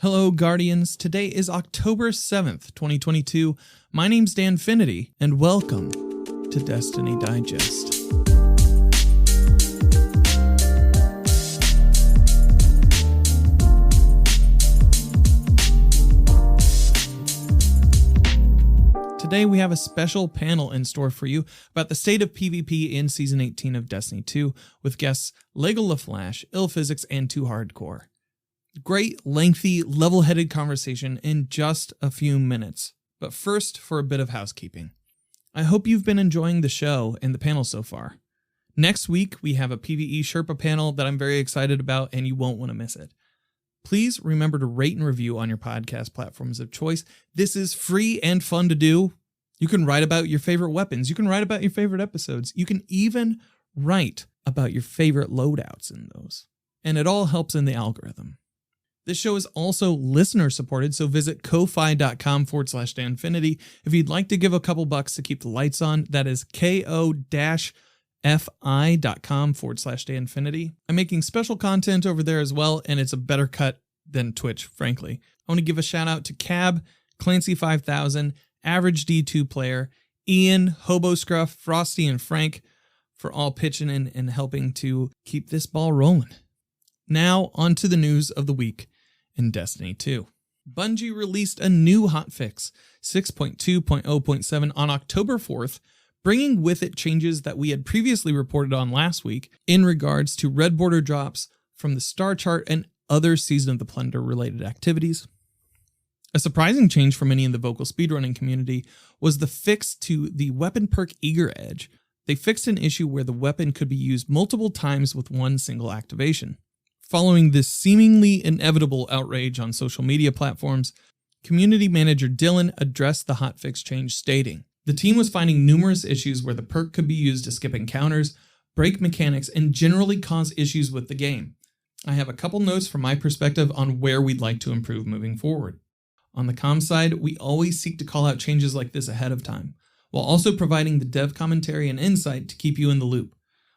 Hello, Guardians. Today is October 7th, 2022. My name's Danfinity, and welcome to Destiny Digest. Today we have a special panel in store for you about the state of PvP in Season 18 of Destiny 2 with guests Legoleflash, IllPhysics, and TooHardcore. Great, lengthy, level-headed conversation in just a few minutes. But first, for a bit of housekeeping. I hope you've been enjoying the show and the panel so far. Next week, we have a PvE Sherpa panel that I'm very excited about, and you won't want to miss it. Please remember to rate and review on your podcast platforms of choice. This is free and fun to do. You can write about your favorite weapons. You can write about your favorite episodes. You can even write about your favorite loadouts in those. And it all helps in the algorithm. This show is also listener supported, so visit ko-fi.com/Danfinity if you'd like to give a couple bucks to keep the lights on. That is ko-fi.com/Danfinity. I'm making special content over there as well, and it's a better cut than Twitch, frankly. I want to give a shout out to Cab, Clancy50000000d, Average D2 Player, Ian, Hobo Scruff, Frosty, and Frank for all pitching in and helping to keep this ball rolling. Now, on to the news of the week in Destiny 2. Bungie released a new hotfix, 6.2.0.7, on October 4th, bringing with it changes that we had previously reported on last week in regards to red border drops from the star chart and other Season of the Plunder related activities. A surprising change for many in the vocal speedrunning community was the fix to the weapon perk Eager Edge. They fixed an issue where the weapon could be used multiple times with one single activation. Following this seemingly inevitable outrage on social media platforms, community manager Dylan addressed the hotfix change, stating, "The team was finding numerous issues where the perk could be used to skip encounters, break mechanics, and generally cause issues with the game. I have a couple notes from my perspective on where we'd like to improve moving forward. On the comms side, we always seek to call out changes like this ahead of time, while also providing the dev commentary and insight to keep you in the loop.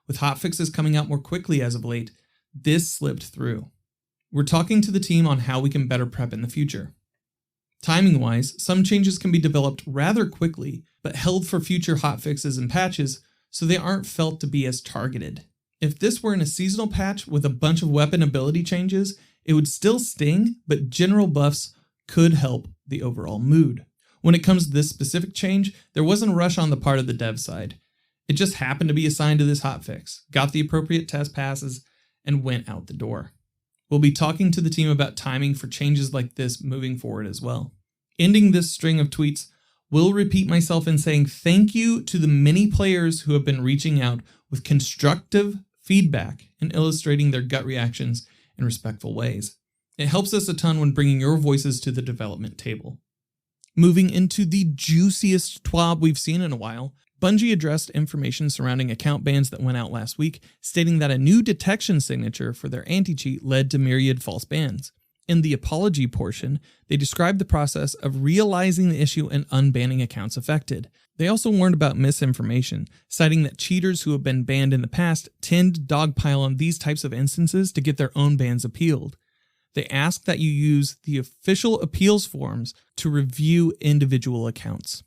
With hotfixes coming out more quickly as of late, this slipped through. We're talking to the team on how we can better prep in the future. Timing-wise, some changes can be developed rather quickly, but held for future hotfixes and patches, so they aren't felt to be as targeted. If this were in a seasonal patch with a bunch of weapon ability changes, it would still sting, but general buffs could help the overall mood. When it comes to this specific change, there wasn't a rush on the part of the dev side. It just happened to be assigned to this hotfix, got the appropriate test passes, and went out the door. We'll be talking to the team about timing for changes like this moving forward as well. Ending this string of tweets, will repeat myself in saying thank you to the many players who have been reaching out with constructive feedback and illustrating their gut reactions in respectful ways. It helps us a ton when bringing your voices to the development table." Moving into the juiciest twab we've seen in a while, Bungie addressed information surrounding account bans that went out last week, stating that a new detection signature for their anti-cheat led to myriad false bans. In the apology portion, they described the process of realizing the issue and unbanning accounts affected. They also warned about misinformation, citing that cheaters who have been banned in the past tend to dogpile on these types of instances to get their own bans appealed. They ask that you use the official appeals forms to review individual accounts.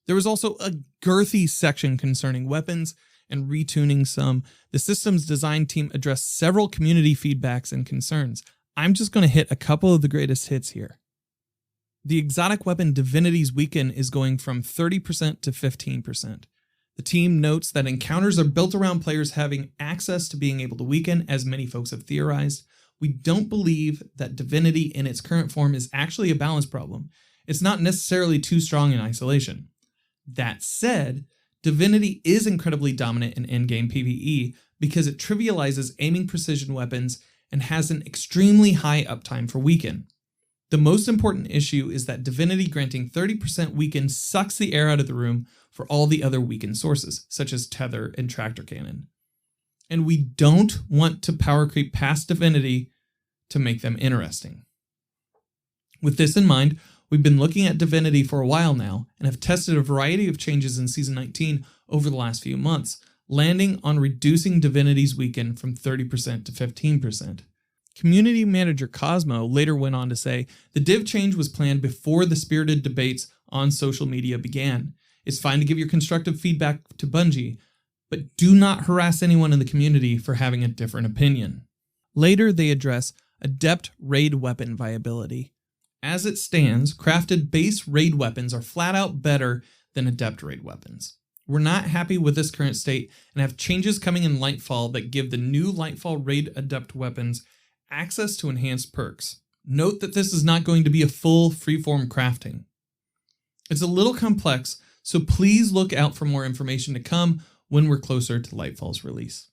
There was also a girthy section concerning weapons and retuning some. The systems design team addressed several community feedbacks and concerns. I'm just going to hit a couple of the greatest hits here. The exotic weapon Divinity's Weaken is going from 30% to 15%. The team notes that encounters are built around players having access to being able to weaken, as many folks have theorized. We don't believe that Divinity in its current form is actually a balance problem. It's not necessarily too strong in isolation. That said, Divinity is incredibly dominant in endgame PvE because it trivializes aiming precision weapons and has an extremely high uptime for weaken. The most important issue is that Divinity granting 30% weaken sucks the air out of the room for all the other weaken sources, such as Tether and Tractor Cannon. And we don't want to power creep past Divinity to make them interesting. With this in mind, we've been looking at Divinity for a while now and have tested a variety of changes in Season 19 over the last few months, landing on reducing Divinity's weaken from 30% to 15%. Community manager Cosmo later went on to say, the div change was planned before the spirited debates on social media began. It's fine to give your constructive feedback to Bungie, but do not harass anyone in the community for having a different opinion. Later, they address adept raid weapon viability. As it stands, crafted base raid weapons are flat out better than adept raid weapons. We're not happy with this current state and have changes coming in Lightfall that give the new Lightfall raid adept weapons access to enhanced perks. Note that this is not going to be a full freeform crafting. It's a little complex, so please look out for more information to come when we're closer to Lightfall's release.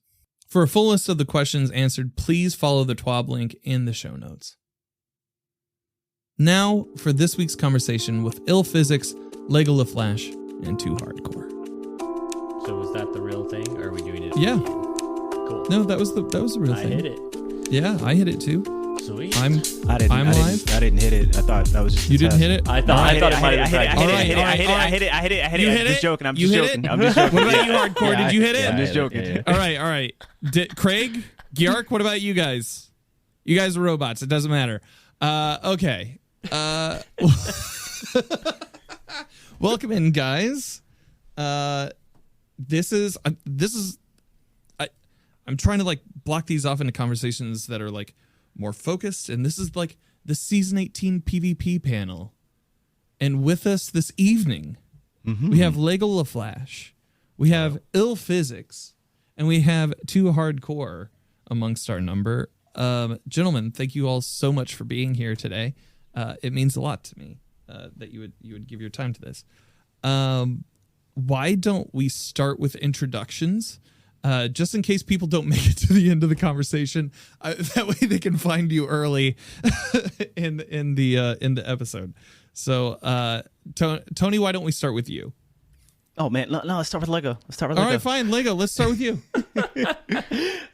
For a full list of the questions answered, please follow the TWAB link in the show notes. Now for this week's conversation with IllPhysics, Legoleflash, and TooHardcore. So was that the real thing, or are we doing it? Yeah. Cool. No, that was the real thing. I hit it. Yeah, I hit it too. Sweet. I'm live. I didn't hit it. I thought that was just. You didn't hit it? I thought it might have been. I hit it. You hit I'm just it? joking. I'm You just hit joking. it? I'm just joking. What about you, Hardcore? Did you hit it? I'm just joking. Yeah. All right. Craig, Giark, what about you guys? You guys are robots. It doesn't matter. Okay. Welcome in, guys. This is I'm trying to like block these off into conversations that are like more focused, and this is like the season 18 PvP panel. And with us this evening, we have Legoleflash, we have IllPhysics, and we have TooHardcore amongst our number. Gentlemen, thank you all so much for being here today. It means a lot to me that you would give your time to this. Why don't we start with introductions? Just in case people don't make it to the end of the conversation, that way they can find you early in the episode. So, Tony, why don't we start with you? Oh man, no, let's start with Lego. All right, fine, Lego. Let's start with you.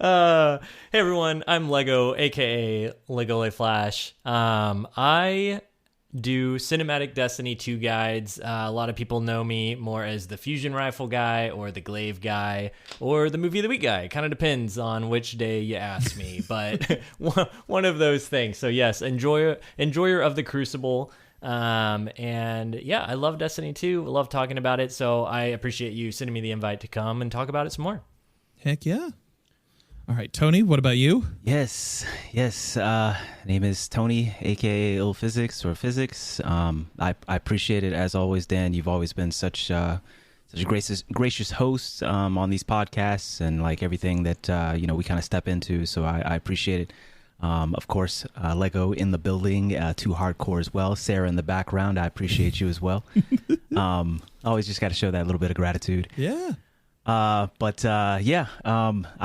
Hey everyone, I'm Lego, aka Legoleflash. I do cinematic Destiny 2 guides. A lot of people know me more as the fusion rifle guy or the glaive guy or the movie of the week guy. It kind of depends on which day you ask me, but one of those things. So yes, enjoyer of the Crucible. And yeah, I love Destiny 2. I love talking about it. So I appreciate you sending me the invite to come and talk about it some more. Heck yeah. All right, Tony, what about you? Yes. Name is Tony, aka IllPhysics or Physics. I appreciate it as always, Dan. You've always been such a gracious host on these podcasts and like everything that we kind of step into. So I appreciate it. Of course, Lego in the building, TooHardcore as well. Sarah in the background, I appreciate you as well. Always just got to show that little bit of gratitude. Yeah. I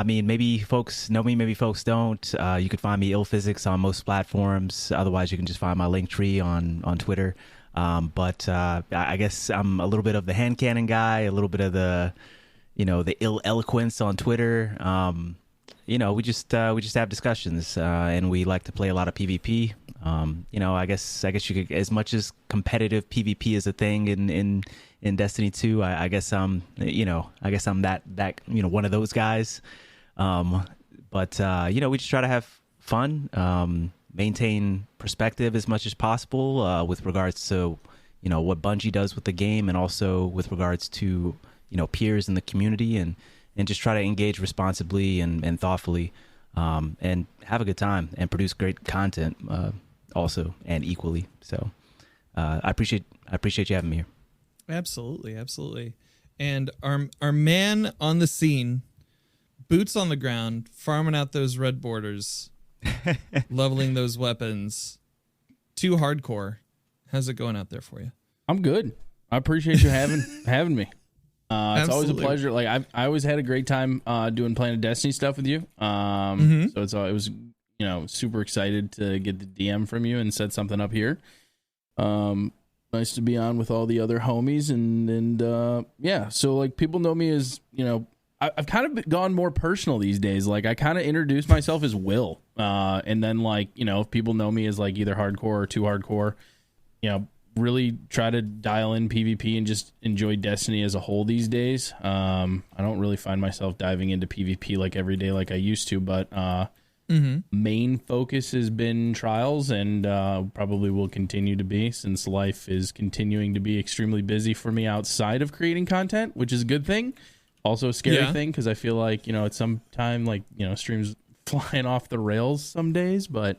mean, maybe folks know me, maybe folks don't. You could find me IllPhysics on most platforms. Otherwise, you can just find my link tree on Twitter. I guess I'm a little bit of the hand cannon guy, a little bit of the ill eloquence on Twitter. We just have discussions, and we like to play a lot of PvP. I guess you could, as much as competitive PvP is a thing in Destiny 2, I guess I'm that one of those guys. We just try to have fun, maintain perspective as much as possible, with regards to, what Bungie does with the game, and also with regards to, peers in the community, and just try to engage responsibly and thoughtfully, and have a good time and produce great content, also and equally. So, I appreciate you having me here. Absolutely. And our man on the scene, boots on the ground, farming out those red borders, leveling those weapons. TooHardcore. How's it going out there for you? I'm good. I appreciate you having me. It's always a pleasure. Like I always had a great time doing Planet Destiny stuff with you. So it was super excited to get the DM from you and set something up here. Nice to be on with all the other homies and yeah. So like people know me as I've kind of gone more personal these days. Like I kind of introduce myself as Will, and then if people know me as like either hardcore or TooHardcore, really try to dial in PvP and just enjoy Destiny as a whole these days. I don't really find myself diving into PvP like every day like I used to, but main focus has been trials, and probably will continue to be, since life is continuing to be extremely busy for me outside of creating content, which is a good thing. Also a scary thing, because I feel like, at some time, streams flying off the rails some days, but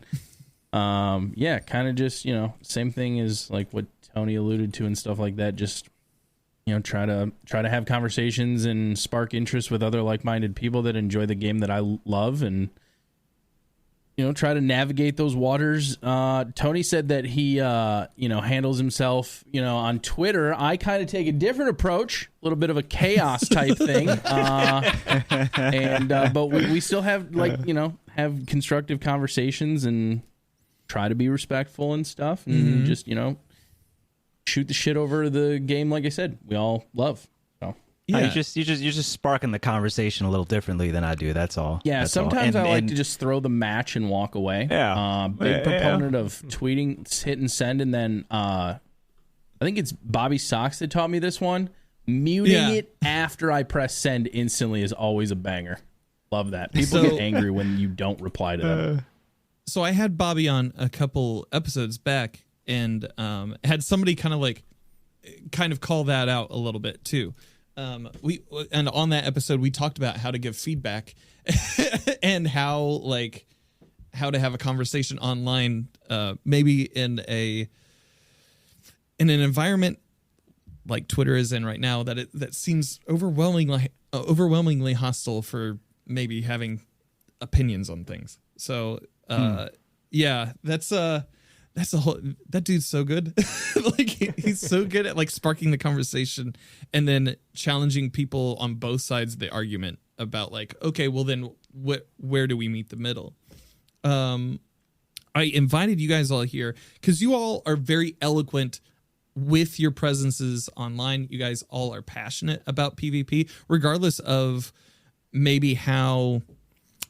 kind of just, same thing as like what Tony alluded to and stuff like that. Just, try to have conversations and spark interest with other like-minded people that enjoy the game that I love, and try to navigate those waters. Tony said that he, handles himself, on Twitter. I kind of take a different approach, a little bit of a chaos type thing. But we still have have constructive conversations and try to be respectful and stuff, and just, shoot the shit over the game. Like I said, we all love. Yeah, you're just sparking the conversation a little differently than I do. That's all. Yeah, that's sometimes I like to just throw the match and walk away. Yeah, big proponent of tweeting, hit and send, and then I think it's Bobby Sox that taught me this one. Muting it after I press send instantly is always a banger. Love that. People get angry when you don't reply to them. So I had Bobby on a couple episodes back, and had somebody kind of call that out a little bit too. And on that episode we talked about how to give feedback and how to have a conversation online, maybe in an environment like Twitter is in right now, that seems overwhelmingly hostile for maybe having opinions on things. So that's a whole, that dude's so good. He's so good at sparking the conversation and then challenging people on both sides of the argument about okay, well then where do we meet the middle? I invited you guys all here because you all are very eloquent with your presences online. You guys all are passionate about PvP, regardless of maybe how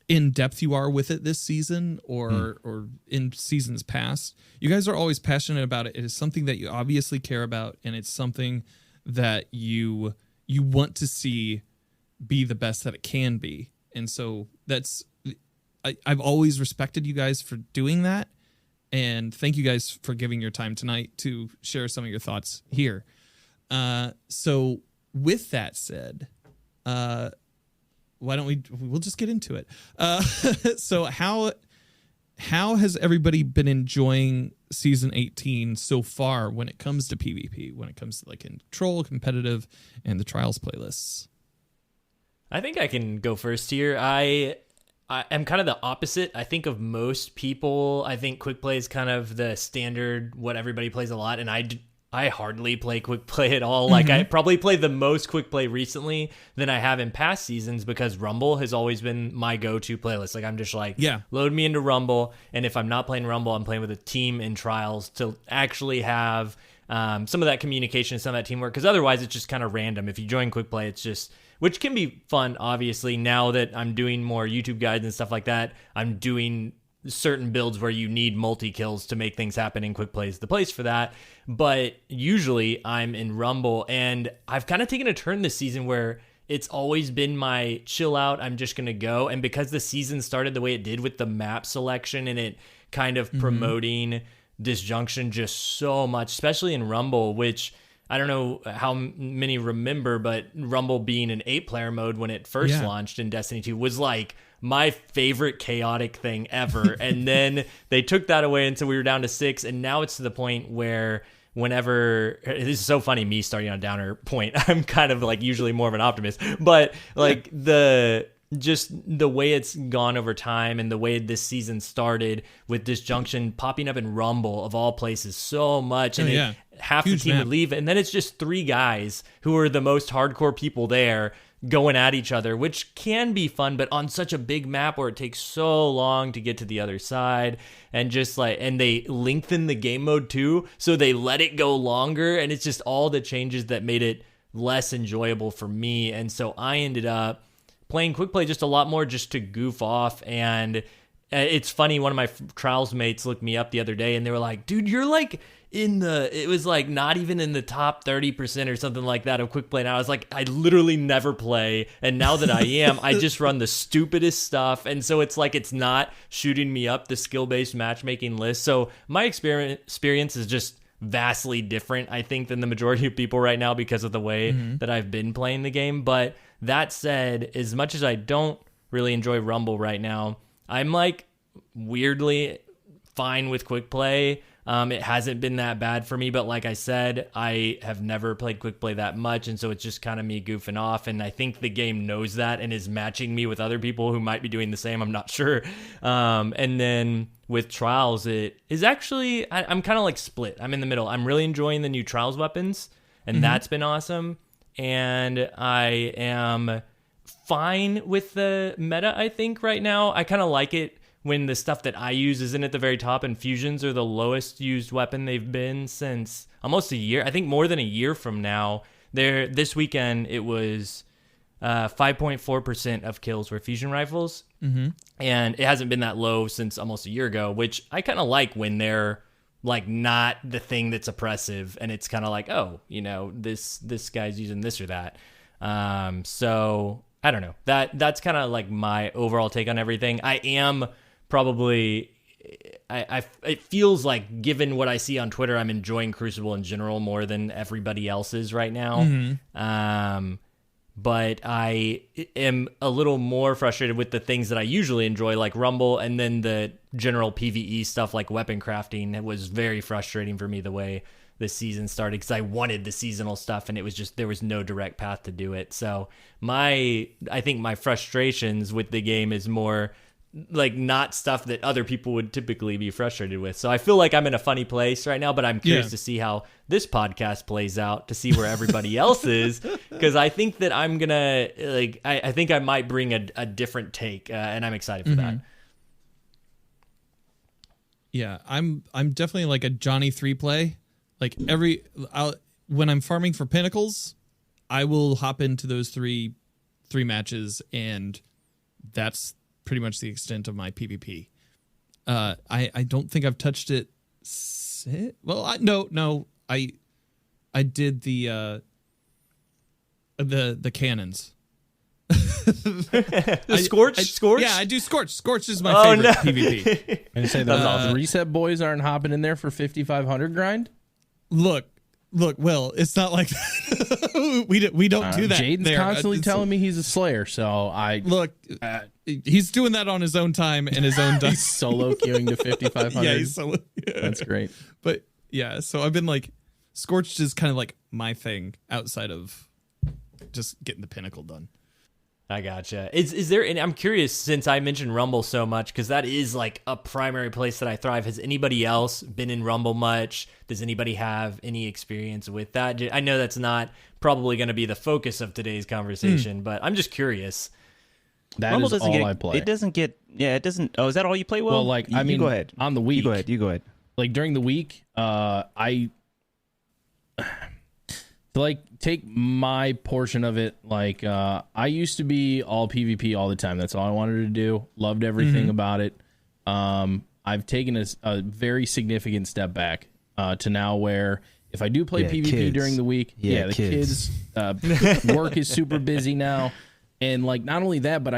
in depth you are with it this season or in seasons past. You guys are always passionate about it. It is something that you obviously care about, and it's something that you want to see be the best that it can be. And so I've always respected you guys for doing that, and thank you guys for giving your time tonight to share some of your thoughts here. So with that said, why don't we'll just get into it. So how has everybody been enjoying season 18 so far when it comes to PvP, when it comes to control, competitive, and the trials playlists? I think I can go first here. I am kind of the opposite. I think of most people, I think quick play is kind of the standard, what everybody plays a lot, and I hardly play quick play at all. I probably played the most quick play recently than I have in past seasons, because Rumble has always been my go-to playlist. I'm just load me into Rumble, and if I'm not playing Rumble, I'm playing with a team in trials to actually have some of that communication, some of that teamwork, because otherwise it's just kind of random. If you join quick play, it's just, which can be fun, obviously. Now that I'm doing more YouTube guides and stuff like that, I'm doing certain builds where you need multi-kills to make things happen, in quick play is the place for that. But usually I'm in Rumble, and I've kind of taken a turn this season where it's always been my chill out, I'm just going to go. And because the season started the way it did with the map selection and it kind of promoting disjunction just so much, especially in Rumble, which I don't know how many remember, but Rumble being an 8-player mode when it first launched in Destiny 2 was my favorite chaotic thing ever. And then they took that away until we were down to 6. And now it's to the point where whenever, this is so funny, me starting on a downer point, I'm kind of usually more of an optimist, but the way it's gone over time and the way this season started with disjunction popping up in Rumble of all places so much. And half the team would leave. And then it's just 3 guys who are the most hardcore people there going at each other, which can be fun, but on such a big map where it takes so long to get to the other side, and just and they lengthen the game mode too, so they let it go longer, and it's just all the changes that made it less enjoyable for me. And so I ended up playing quick play just a lot more, just to goof off and it's funny. One of my trials mates looked me up the other day and they were like, dude, you're like it was like not even in the top 30% or something like that of quick play. And I was like, I literally never play. And now that I am, I just run the stupidest stuff. And so it's like, it's not shooting me up the skill-based matchmaking list. So my experience is just vastly different, I think, than the majority of people right now because of the way that I've been playing the game. But that said, as much as I don't really enjoy Rumble right now, I'm like weirdly fine with quick play. It hasn't been that bad for me, but like I said, I have never played quick play that much, and so it's just kind of me goofing off, and I think the game knows that and is matching me with other people who might be doing the same. I'm not sure. And then with Trials, it is actually, I'm kind of like split. I'm in the middle. I'm really enjoying the new Trials weapons, and that's been awesome, and I am fine with the meta, I think, right now. I kind of like it when the stuff that I use isn't at the very top, and fusions are the lowest used weapon they've been since almost a year. I think more than a year from now. This weekend, it was 5.4% of kills were fusion rifles, and it hasn't been that low since almost a year ago, which I kind of like when they're like not the thing that's oppressive, and it's kind of like, oh, you know, this guy's using this or that. So I don't know. That's kind of like my overall take on everything. I am probably, it feels like, given what I see on Twitter, I'm enjoying Crucible in general more than everybody else is right now. But I am a little more frustrated with the things that I usually enjoy, like Rumble, and then the general PvE stuff like weapon crafting. It was very frustrating for me the way the season started, because I wanted the seasonal stuff and it was just, there was no direct path to do it. So I think my frustrations with the game is more like not stuff that other people would typically be frustrated with. So I feel like I'm in a funny place right now, but I'm curious to see how this podcast plays out, to see where everybody else is, because I think that I'm gonna like, I think I might bring a different take, and I'm excited for that. Yeah, I'm definitely like a Johnny 3 play. Like when I'm farming for pinnacles, I will hop into those three matches, and that's pretty much the extent of my PvP. I don't think I've touched it. No. I did the cannons. Scorch? Yeah, I do Scorch. Scorch is my favorite PvP. And say the reset boys aren't hopping in there for 5,500 grind. Look, Will, it's not like that. we don't do that. Jaden's constantly telling me he's a slayer, so he's doing that on his own time and his own he's solo queuing to 5,500. Yeah, he's solo. Yeah. That's great. But yeah, so I've been like, Scorched is kind of like my thing outside of just getting the pinnacle done. I gotcha. Is there, and I'm curious, since I mentioned Rumble so much, because that is like a primary place that I thrive. Has anybody else been in Rumble much? Does anybody have any experience with that? I know that's not probably going to be the focus of today's conversation, but I'm just curious. Rumble is all I play. It doesn't get, it doesn't. Oh, is that all you play? Well, like, I mean, go ahead. On the week. You go ahead. Like during the week, I to like take my portion of it. Like I used to be all PvP all the time. That's all I wanted to do. Loved everything about it. I've taken a very significant step back to now where if I do play PvP kids. during the week, the kids work is super busy now. And like not only that, but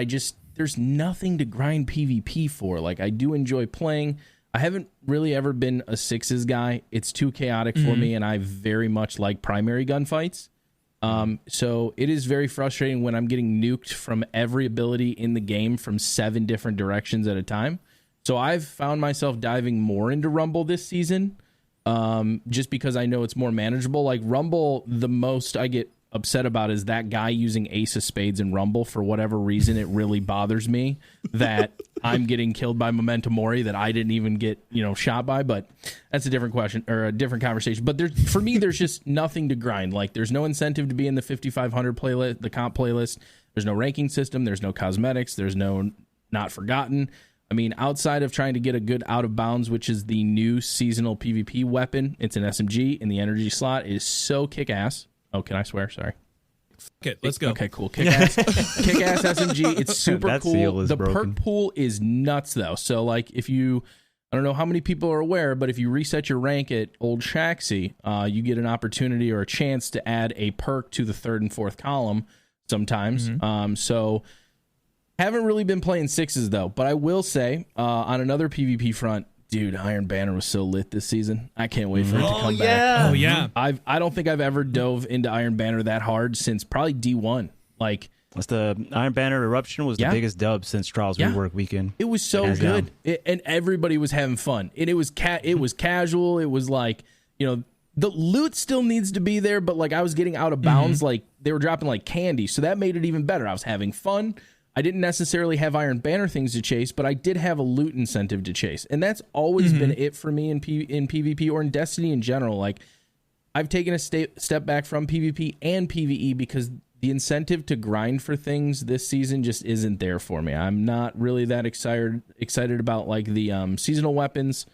there's nothing to grind PvP for. Like I do enjoy playing. I haven't really ever been a sixes guy. It's too chaotic for me, and I very much like primary gunfights. So it is very frustrating when I'm getting nuked from every ability in the game from 7 different directions at a time. So I've found myself diving more into Rumble this season, just because I know it's more manageable. Like Rumble, the most I get upset about is that guy using Ace of Spades in Rumble. For whatever reason, it really bothers me that I'm getting killed by Memento Mori that I didn't even get, shot by. But that's a different question or a different conversation. But for me, there's just nothing to grind. Like there's no incentive to be in the 5,500 playlist, the comp playlist. There's no ranking system. There's no cosmetics. There's no Not Forgotten. I mean, outside of trying to get a good out of bounds, which is the new seasonal PvP weapon, it's an SMG in the energy slot. It is so kick ass. Oh, can I swear? Sorry. Okay, let's go. Okay, cool. Kick-ass SMG. It's super That cool. seal is The broken. perk pool is nuts, though. So, like, if you... I don't know how many people are aware, but if you reset your rank at Old Shaxi, you get an opportunity or a chance to add a perk to the third and fourth column sometimes. So haven't really been playing sixes, though. But I will say, on another PvP front, dude, Iron Banner was so lit this season. I can't wait for it to come back. Oh, yeah. I don't think I've ever dove into Iron Banner that hard since probably D1. Like... What's the Iron Banner Eruption was the biggest dub since Trials Rework weekend. It was so good, and everybody was having fun. And it was casual. It was like, you know, the loot still needs to be there, but like I was getting out of bounds. Like they were dropping like candy, so that made it even better. I was having fun. I didn't necessarily have Iron Banner things to chase, but I did have a loot incentive to chase, and that's always been it for me in PvP or in Destiny in general. Like I've taken a step back from PvP and PvE because the incentive to grind for things this season just isn't there for me. I'm not really that excited about like the seasonal weapons,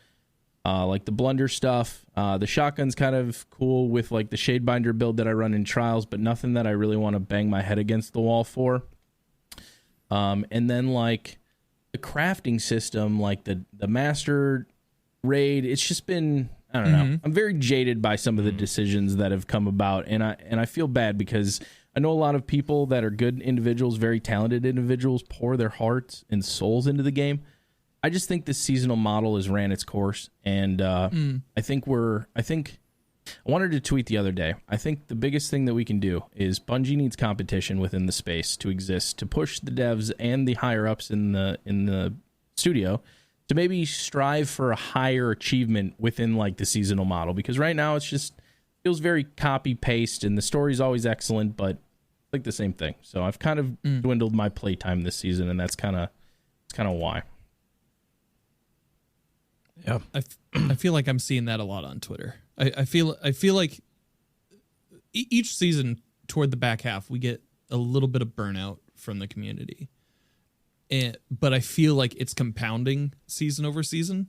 like the Plunder stuff. The shotgun's kind of cool with like the Shadebinder build that I run in Trials, but nothing that I really want to bang my head against the wall for. And then like the crafting system, like the Master Raid, it's just been... I don't know. I'm very jaded by some of the decisions that have come about, and I feel bad because I know a lot of people that are good individuals, very talented individuals, pour their hearts and souls into the game. I just think this seasonal model has ran its course, and I wanted to tweet the other day. I think the biggest thing that we can do is Bungie needs competition within the space to exist, to push the devs and the higher ups in the studio to maybe strive for a higher achievement within like the seasonal model, because right now it's just feels very copy paste and the story's always excellent, but like the same thing. So I've kind of dwindled my playtime this season, and that's kind of why. Yeah, I feel like I'm seeing that a lot on Twitter. I feel like each season toward the back half we get a little bit of burnout from the community. But I feel like it's compounding season over season,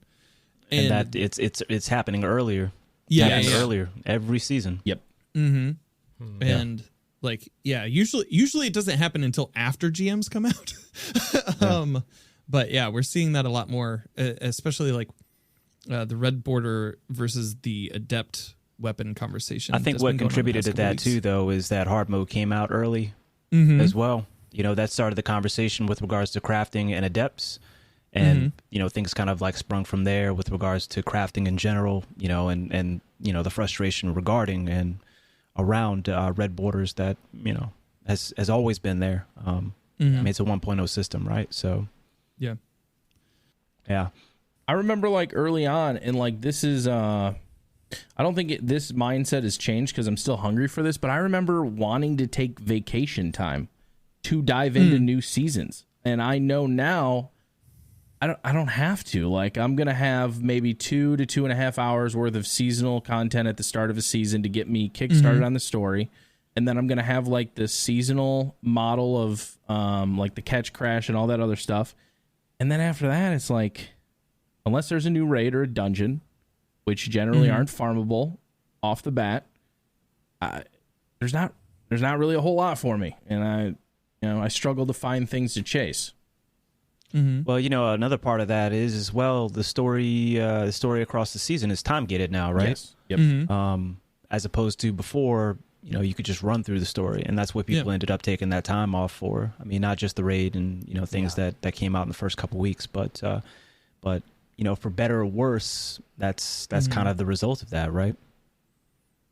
and that it's happening earlier. Earlier every season. Yep. And like usually it doesn't happen until after GMs come out. But yeah, we're seeing that a lot more, especially like the red border versus the adept weapon conversation. I think what contributed to that too, though, is that hard mode came out early as well. You know, that started the conversation with regards to crafting and adepts, and you know, things kind of like sprung from there with regards to crafting in general. You know, and you know, the frustration regarding and around red borders that, you know, has always been there. I mean, it's a 1.0 system, right? So yeah. I remember like early on, and like this is I don't think this mindset has changed because I'm still hungry for this, but I remember wanting to take vacation time to dive into new seasons. And I know now I don't have to. Like, I'm going to have maybe 2 to 2.5 hours worth of seasonal content at the start of a season to get me kickstarted on the story. And then I'm going to have like the seasonal model of like the catch crash and all that other stuff. And then after that, it's like, unless there's a new raid or a dungeon, which generally aren't farmable off the bat, there's not really a whole lot for me. And I struggle to find things to chase. Well, you know, another part of that is as well the story across the season is time gated now, right? Yes. Yep. As opposed to before, you know, you could just run through the story, and that's what people ended up taking that time off for. I mean, not just the raid and, you know, things that came out in the first couple weeks, but you know, for better or worse, that's kind of the result of that, right?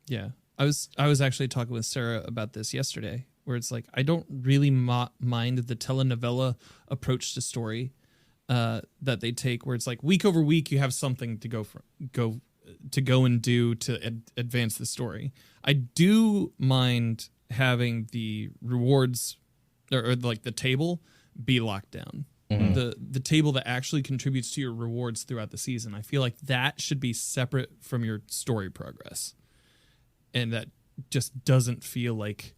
Yeah. I was actually talking with Sarah about this yesterday, where it's like, I don't really mind the telenovela approach to story that they take, where it's like week over week you have something to go and do to advance the story. I do mind having the rewards or like the table be locked down. The table that actually contributes to your rewards throughout the season. I feel like that should be separate from your story progress, and that just doesn't feel like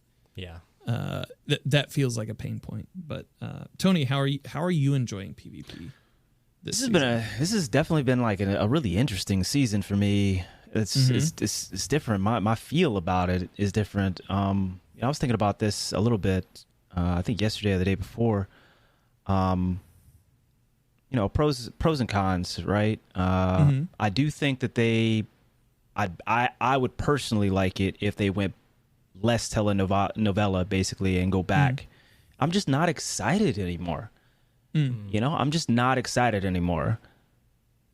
that feels like a pain point. But Tony, how are you enjoying PvP? This has definitely been like a really interesting season for me. It's different. My feel about it is different. I was thinking about this a little bit. I think yesterday or the day before. Pros and cons, right? I do think that I would personally like it if they went less telenovela basically and go back. I'm just not excited anymore. I'm just not excited anymore.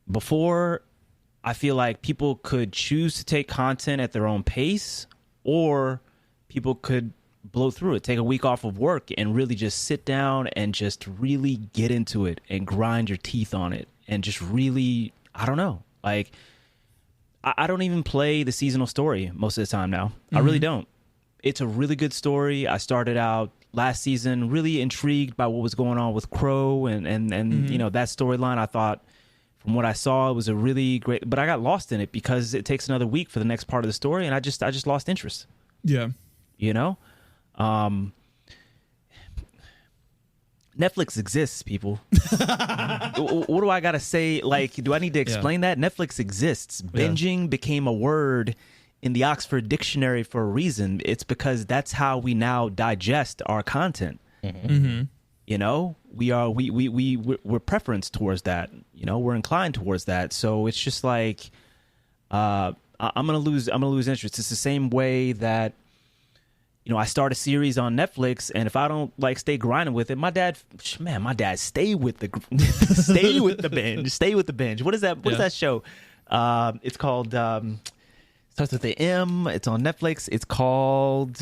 Before, I feel like people could choose to take content at their own pace, or people could blow through it, take a week off of work and really just sit down and just really get into it and grind your teeth on it and just really, I don't know, like I don't even play the seasonal story most of the time now. I really don't. It's a really good story. I started out last season really intrigued by what was going on with Crow and that storyline. I thought from what I saw, it was a really great, but I got lost in it because it takes another week for the next part of the story, and I just lost interest. Yeah. Netflix exists, people. What do I gotta say? Like, do I need to explain that? Netflix exists. Binging became a word in the Oxford Dictionary for a reason. It's because that's how we now digest our content. We're preferenced towards that. We're inclined towards that. So it's just like I'm gonna lose interest. It's the same way that I start a series on Netflix, and if I don't stay grinding with it, my dad stay with the binge. What is that? What is that show? It's called starts with the M. It's on Netflix. It's called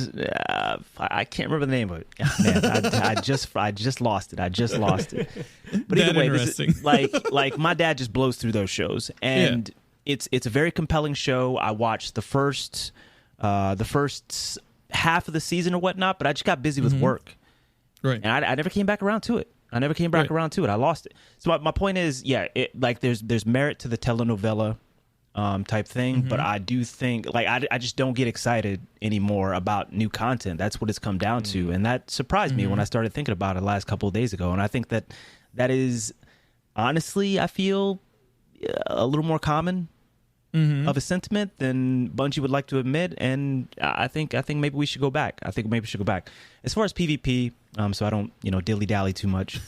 I can't remember the name of it. Man, I just lost it. But either way, this is, like my dad just blows through those shows, and it's a very compelling show. I watched the first half of the season or whatnot, but I just got busy with work, right? And I never came back around to it. I lost it. So my point is, there's merit to the telenovela type thing, but I do think I just don't get excited anymore about new content. That's what it's come down to, and that surprised me when I started thinking about it last couple of days ago. And I think that is honestly, I feel a little more common of a sentiment than Bungie would like to admit, and I think maybe we should go back. As far as PvP, so I don't dilly dally too much.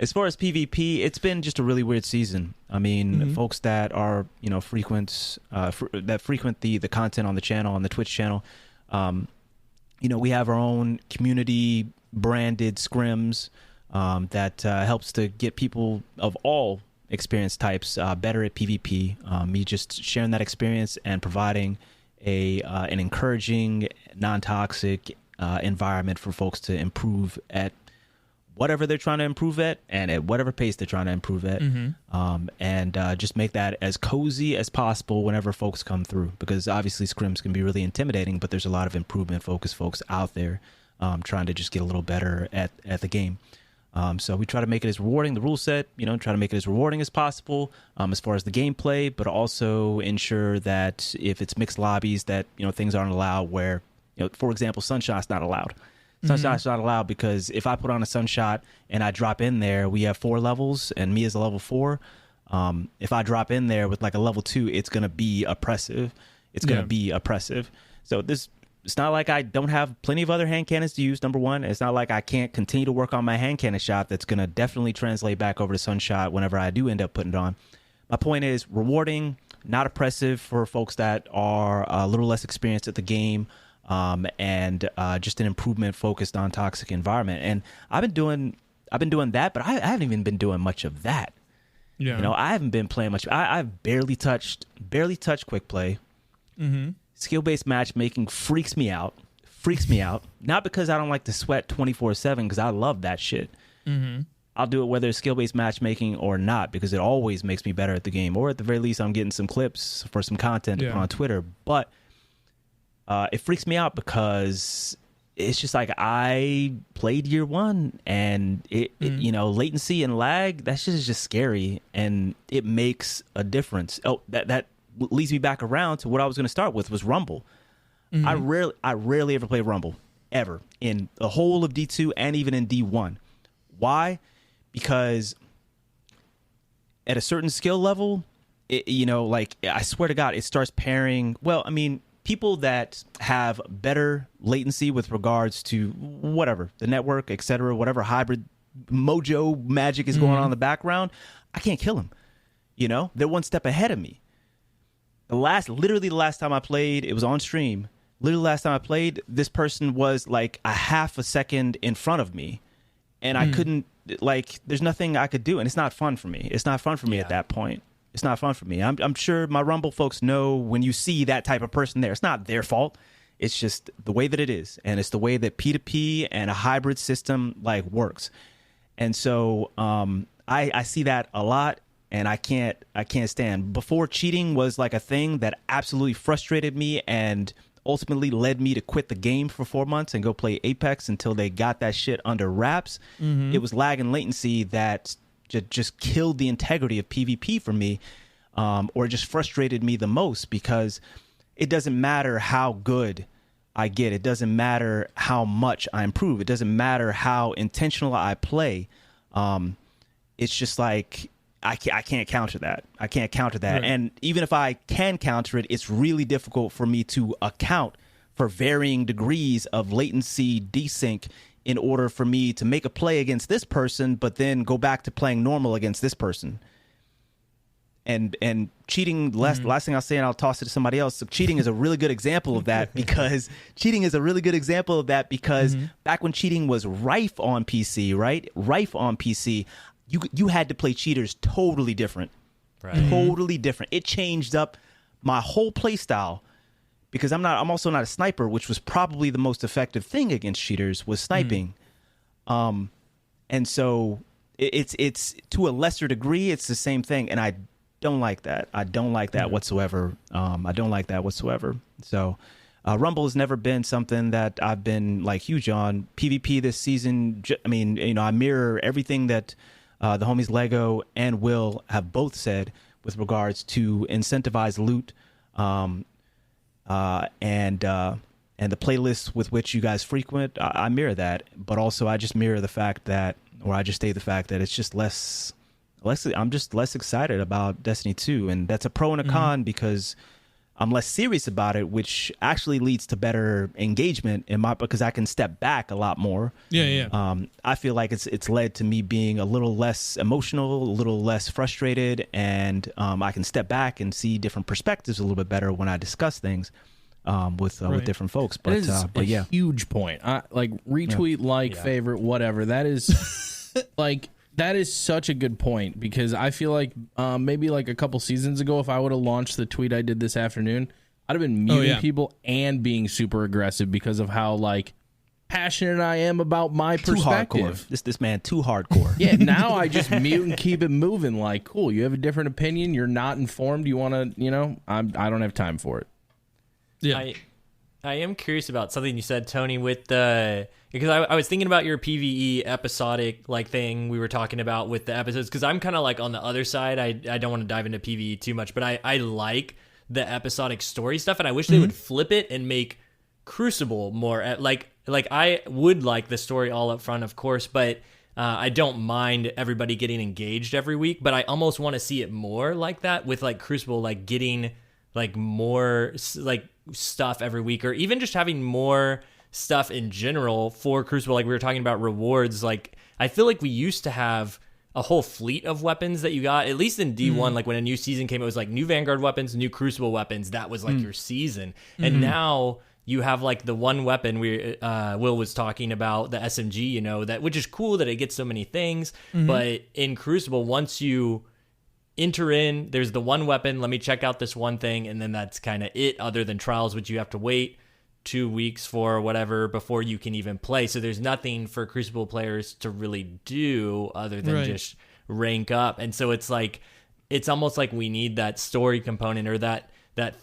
As far as PvP, it's been just a really weird season. I mean, folks that are frequent the content on the channel, on the Twitch channel, we have our own community branded scrims that helps to get people of all experience types better at PvP. Me just sharing that experience and providing an encouraging, non-toxic environment for folks to improve at whatever they're trying to improve at and at whatever pace they're trying to improve at, and just make that as cozy as possible whenever folks come through, because obviously scrims can be really intimidating, but there's a lot of improvement focused folks out there trying to just get a little better at the game. So we try to make it as rewarding, the rule set, try to make it as rewarding as possible as far as the gameplay, but also ensure that if it's mixed lobbies that, things aren't allowed where, for example, Sunshot's not allowed. Sunshot's not allowed because if I put on a Sunshot and I drop in there, we have 4 levels and me as a level 4. If I drop in there with like a level 2, it's going to be oppressive. So it's not like I don't have plenty of other hand cannons to use, number one. It's not like I can't continue to work on my hand cannon shot that's going to definitely translate back over to Sunshot whenever I do end up putting it on. My point is rewarding, not oppressive for folks that are a little less experienced at the game, and just an improvement focused on toxic environment. And I've been doing that, but I haven't even been doing much of that. Yeah. I haven't been playing much. I've barely touched quick play. Skill-based matchmaking freaks me out. Not because I don't like to sweat 24/7, because I love that shit. I'll do it whether it's skill-based matchmaking or not, because it always makes me better at the game, or at the very least I'm getting some clips for some content to put on Twitter. But it freaks me out because it's just like I played year one, and it latency and lag, that shit is just scary, and it makes a difference. Oh, that leads me back around to what I was going to start with, was Rumble. I rarely ever play Rumble, ever, in the whole of D2 and even in D1. Why? Because at a certain skill level, I swear to God, it starts pairing. Well, I mean, people that have better latency with regards to whatever, the network, etc., whatever hybrid mojo magic is going on in the background, I can't kill them. You know, they're one step ahead of me. Literally the last time I played, it was on stream. Literally last time I played, this person was like a half a second in front of me, and I couldn't, like, there's nothing I could do, and it's not fun for me. It's not fun for me at that point. It's not fun for me. I'm sure my Rumble folks know when you see that type of person there, it's not their fault. It's just the way that it is, and it's the way that P2P and a hybrid system like works. And so I see that a lot, and I can't stand. Before, cheating was like a thing that absolutely frustrated me and ultimately led me to quit the game for 4 months and go play Apex until they got that shit under wraps. It was lag and latency that just killed the integrity of PvP for me, or just frustrated me the most, because it doesn't matter how good I get. It doesn't matter how much I improve. It doesn't matter how intentional I play. It's just like I can't counter that. I can't counter that. Right. And even if I can counter it, it's really difficult for me to account for varying degrees of latency desync in order for me to make a play against this person, but then go back to playing normal against this person. And cheating, last thing I'll say, and I'll toss it to somebody else. So cheating is a really good example of that, because back when cheating was rife on PC, right? Rife on PC, you had to play cheaters totally different. Right. Totally different. It changed up my whole play style, because I'm also not a sniper, which was probably the most effective thing against cheaters, was sniping. And so it's to a lesser degree, it's the same thing, and I don't like that. I don't like that whatsoever. I don't like that whatsoever. So Rumble has never been something that I've been like huge on. PvP this season, I mean, you know, I mirror everything that the homies Lego and Will have both said with regards to incentivized loot, and the playlists with which you guys frequent. I mirror that, but also I just mirror the fact that, or I just state the fact that it's just less. I'm just less excited about Destiny 2, and that's a pro and a con, because I'm less serious about it, which actually leads to better engagement because I can step back a lot more. I feel like it's led to me being a little less emotional, a little less frustrated, and I can step back and see different perspectives a little bit better when I discuss things with different folks. But yeah, huge point. Like retweet, favorite, whatever. That is like. That is such a good point, because I feel like maybe like a couple seasons ago, if I would have launched the tweet I did this afternoon, I'd have been muting people and being super aggressive because of how like passionate I am about my perspective. This man too hardcore. Yeah, now I just mute and keep it moving. Like, cool, you have a different opinion, you're not informed, you want to, I don't have time for it. Yeah. I am curious about something you said, Tony, with the, because I was thinking about your PvE episodic like thing we were talking about with the episodes, because I'm kind of like on the other side. I don't want to dive into PvE too much, but I like the episodic story stuff, and I wish they would flip it and make Crucible more like I would like the story all up front, of course, but I don't mind everybody getting engaged every week, but I almost want to see it more like that with like Crucible, like getting like more like stuff every week, or even just having more stuff in general for Crucible. Like we were talking about rewards, like I feel like we used to have a whole fleet of weapons that you got, at least in D1, like when a new season came, it was like new Vanguard weapons, new Crucible weapons, that was like your season. And now you have like the one weapon Will was talking about, the SMG, that, which is cool that it gets so many things, but in Crucible, once you enter in, there's the one weapon, let me check out this one thing, and then that's kind of it, other than trials, which you have to wait 2 weeks for or whatever before you can even play. So there's nothing for Crucible players to really do other than just rank up. And so it's like, it's almost like we need that story component, or that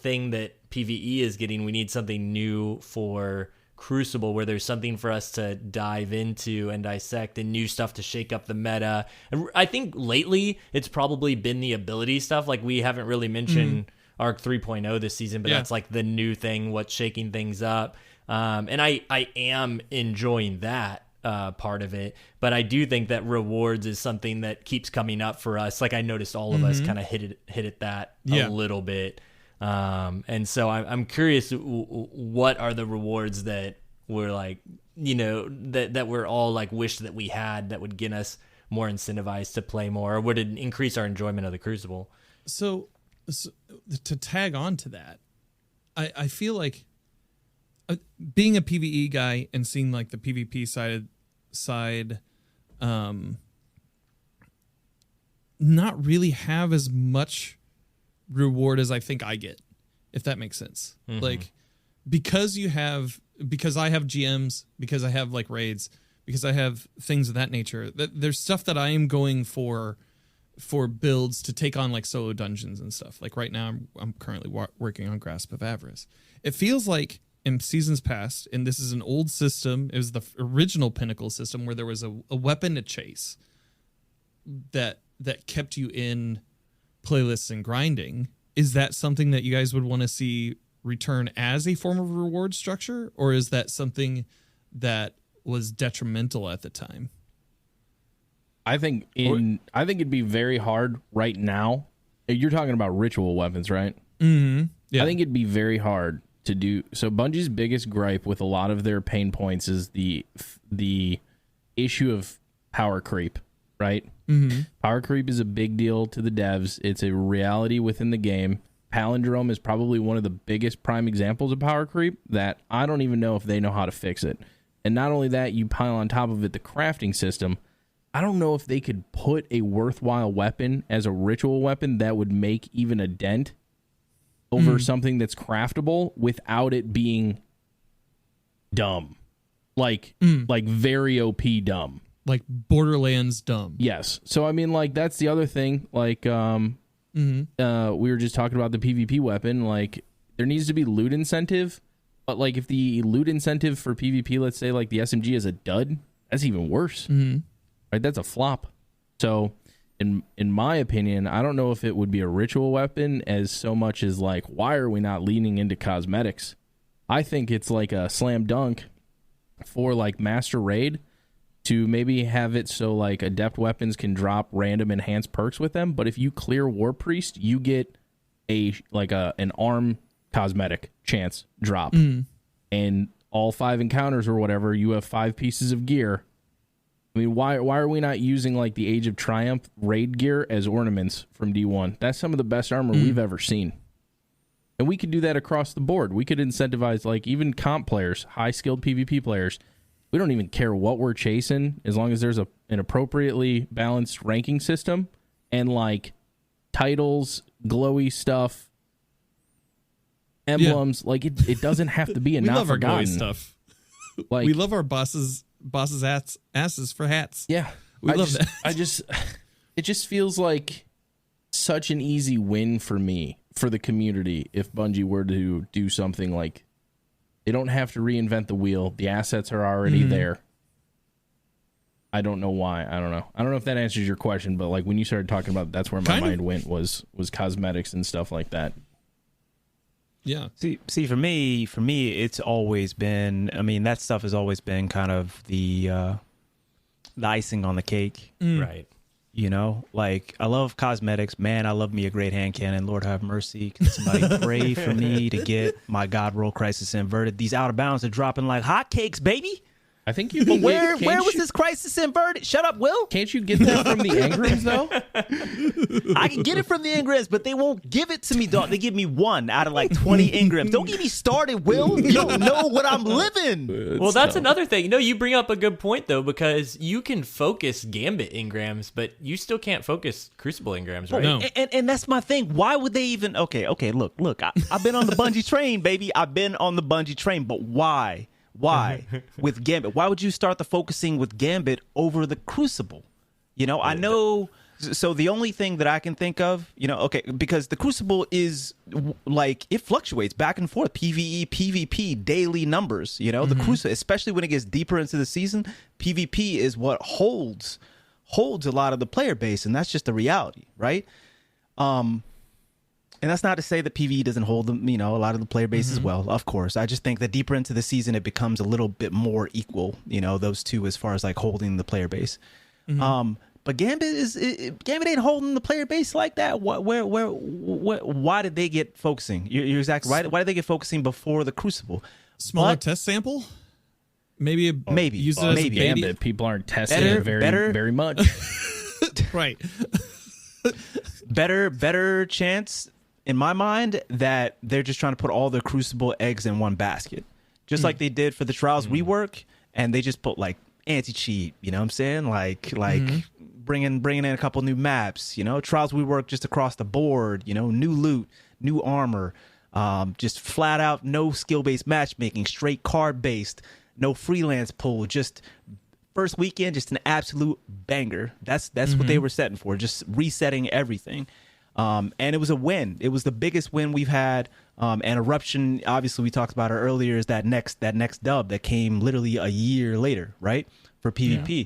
thing that PvE is getting. We need something new for Crucible, where there's something for us to dive into and dissect, and new stuff to shake up the meta. And I think lately it's probably been the ability stuff. Like we haven't really mentioned Arc 3.0 this season, but that's like the new thing, what's shaking things up. And I am enjoying that part of it, but I do think that rewards is something that keeps coming up for us. Like I noticed all of us kind of hit it that a little bit. And so I'm curious, what are the rewards that we're like, that we're all like wish that we had that would get us more incentivized to play more, or would it increase our enjoyment of the Crucible? So to tag on to that, I feel like being a PvE guy and seeing like the PvP side not really have as much reward as I think I get, if that makes sense. Mm-hmm. Like, because I have GMs, because I have like raids, because I have things of that nature, there's stuff that I am going for builds to take on like solo dungeons and stuff. Like right now I'm currently working on Grasp of Avarice. It feels like in seasons past, and this is an old system, it was the original Pinnacle system where there was a weapon to chase that kept you in playlists and grinding. Is that something that you guys would want to see return as a form of reward structure, or is that something that was detrimental at the time? I think it'd be very hard right now. You're talking about ritual weapons, right? Mm-hmm. Yeah. I think it'd be very hard to do. So Bungie's biggest gripe with a lot of their pain points is the issue of power creep, right? Mm-hmm. Power creep is a big deal to the devs. It's a reality within the game. Palindrome is probably one of the biggest prime examples of power creep that I don't even know if they know how to fix it. And not only that, you pile on top of it the crafting system. I don't know if they could put a worthwhile weapon as a ritual weapon that would make even a dent over something that's craftable without it being dumb. Like very OP dumb. Like Borderlands dumb. Yes. So, I mean, like, that's the other thing. Like, we were just talking about the PvP weapon. Like, there needs to be loot incentive. But, like, if the loot incentive for PvP, let's say, like, the SMG is a dud, that's even worse. Mm-hmm. Right? That's a flop. So, in my opinion, I don't know if it would be a ritual weapon as so much as, like, why are we not leaning into cosmetics? I think it's, like, a slam dunk for, like, Master Raid to maybe have it so, like, adept weapons can drop random enhanced perks with them. But if you clear War Priest, you get an arm cosmetic chance drop. And all 5 encounters or whatever, you have 5 pieces of gear. I mean, why are we not using, like, the Age of Triumph raid gear as ornaments from D1? That's some of the best armor we've ever seen. And we could do that across the board. We could incentivize, like, even comp players, high-skilled PvP players. We don't even care what we're chasing as long as there's an appropriately balanced ranking system and, like, titles, glowy stuff, emblems. Yeah. Like, it doesn't have to be a not forgotten. We love our glowy stuff. Like, we love our bosses' asses for hats. Yeah. We love that. It just feels like such an easy win for me, for the community, if Bungie were to do something like, they don't have to reinvent the wheel. The assets are already there. I don't know why. I don't know. I don't know if that answers your question, but, like, when you started talking about, that's where my mind went, was cosmetics and stuff like that. Yeah. See, for me, it's always been, I mean, that stuff has always been kind of the icing on the cake. Right. You know, like, I love cosmetics. Man, I love me a great hand cannon. Lord have mercy. Can somebody pray for me to get my God Roll Crisis inverted? These out of bounds are dropping like hotcakes, baby. I think you. Where was this crisis inverted? Shut up, Will. Can't you get that from the engrams, though? I can get it from the engrams, but they won't give it to me, dog. They give me 1 out of like 20 engrams. Don't get me started, Will. You don't know what I'm living. Well, that's another thing. No, you bring up a good point, though, because you can focus Gambit engrams, but you still can't focus Crucible engrams, right? No. And that's my thing. Why would they even? Okay. Look. I've been on the Bungie train, baby. I've been on the Bungie train, but why? Why with Gambit? Why would you start the focusing with Gambit over the Crucible? You know, I know. So the only thing that I can think of, you know, okay, because the Crucible is like, it fluctuates back and forth, PvE, PvP, daily numbers. You know, the Crucible, especially when it gets deeper into the season, PvP is what holds a lot of the player base, and that's just the reality, right? And that's not to say that PvE doesn't hold them, you know, a lot of the player base as well, of course. I just think that deeper into the season, it becomes a little bit more equal, you know, those two, as far as like holding the player base. But Gambit ain't holding the player base like that. Why did they get focusing? You're exactly right. Why did they get focusing before the Crucible? Smaller test sample? Maybe use it as a baby. Gambit, people aren't testing it very much. Right. better chance in my mind that they're just trying to put all their Crucible eggs in one basket, just like they did for the Trials rework, and they just put like anti-cheat. You know what I'm saying? Like bringing in a couple new maps. You know, Trials rework just across the board. You know, new loot, new armor, just flat out no skill based matchmaking, straight card based, no freelance pool, just. First weekend, just an absolute banger. That's what they were setting for, just resetting everything. And it was a win. It was the biggest win we've had. And Eruption, obviously, we talked about it earlier, is that next dub that came literally a year later, right, for PvP. Yeah.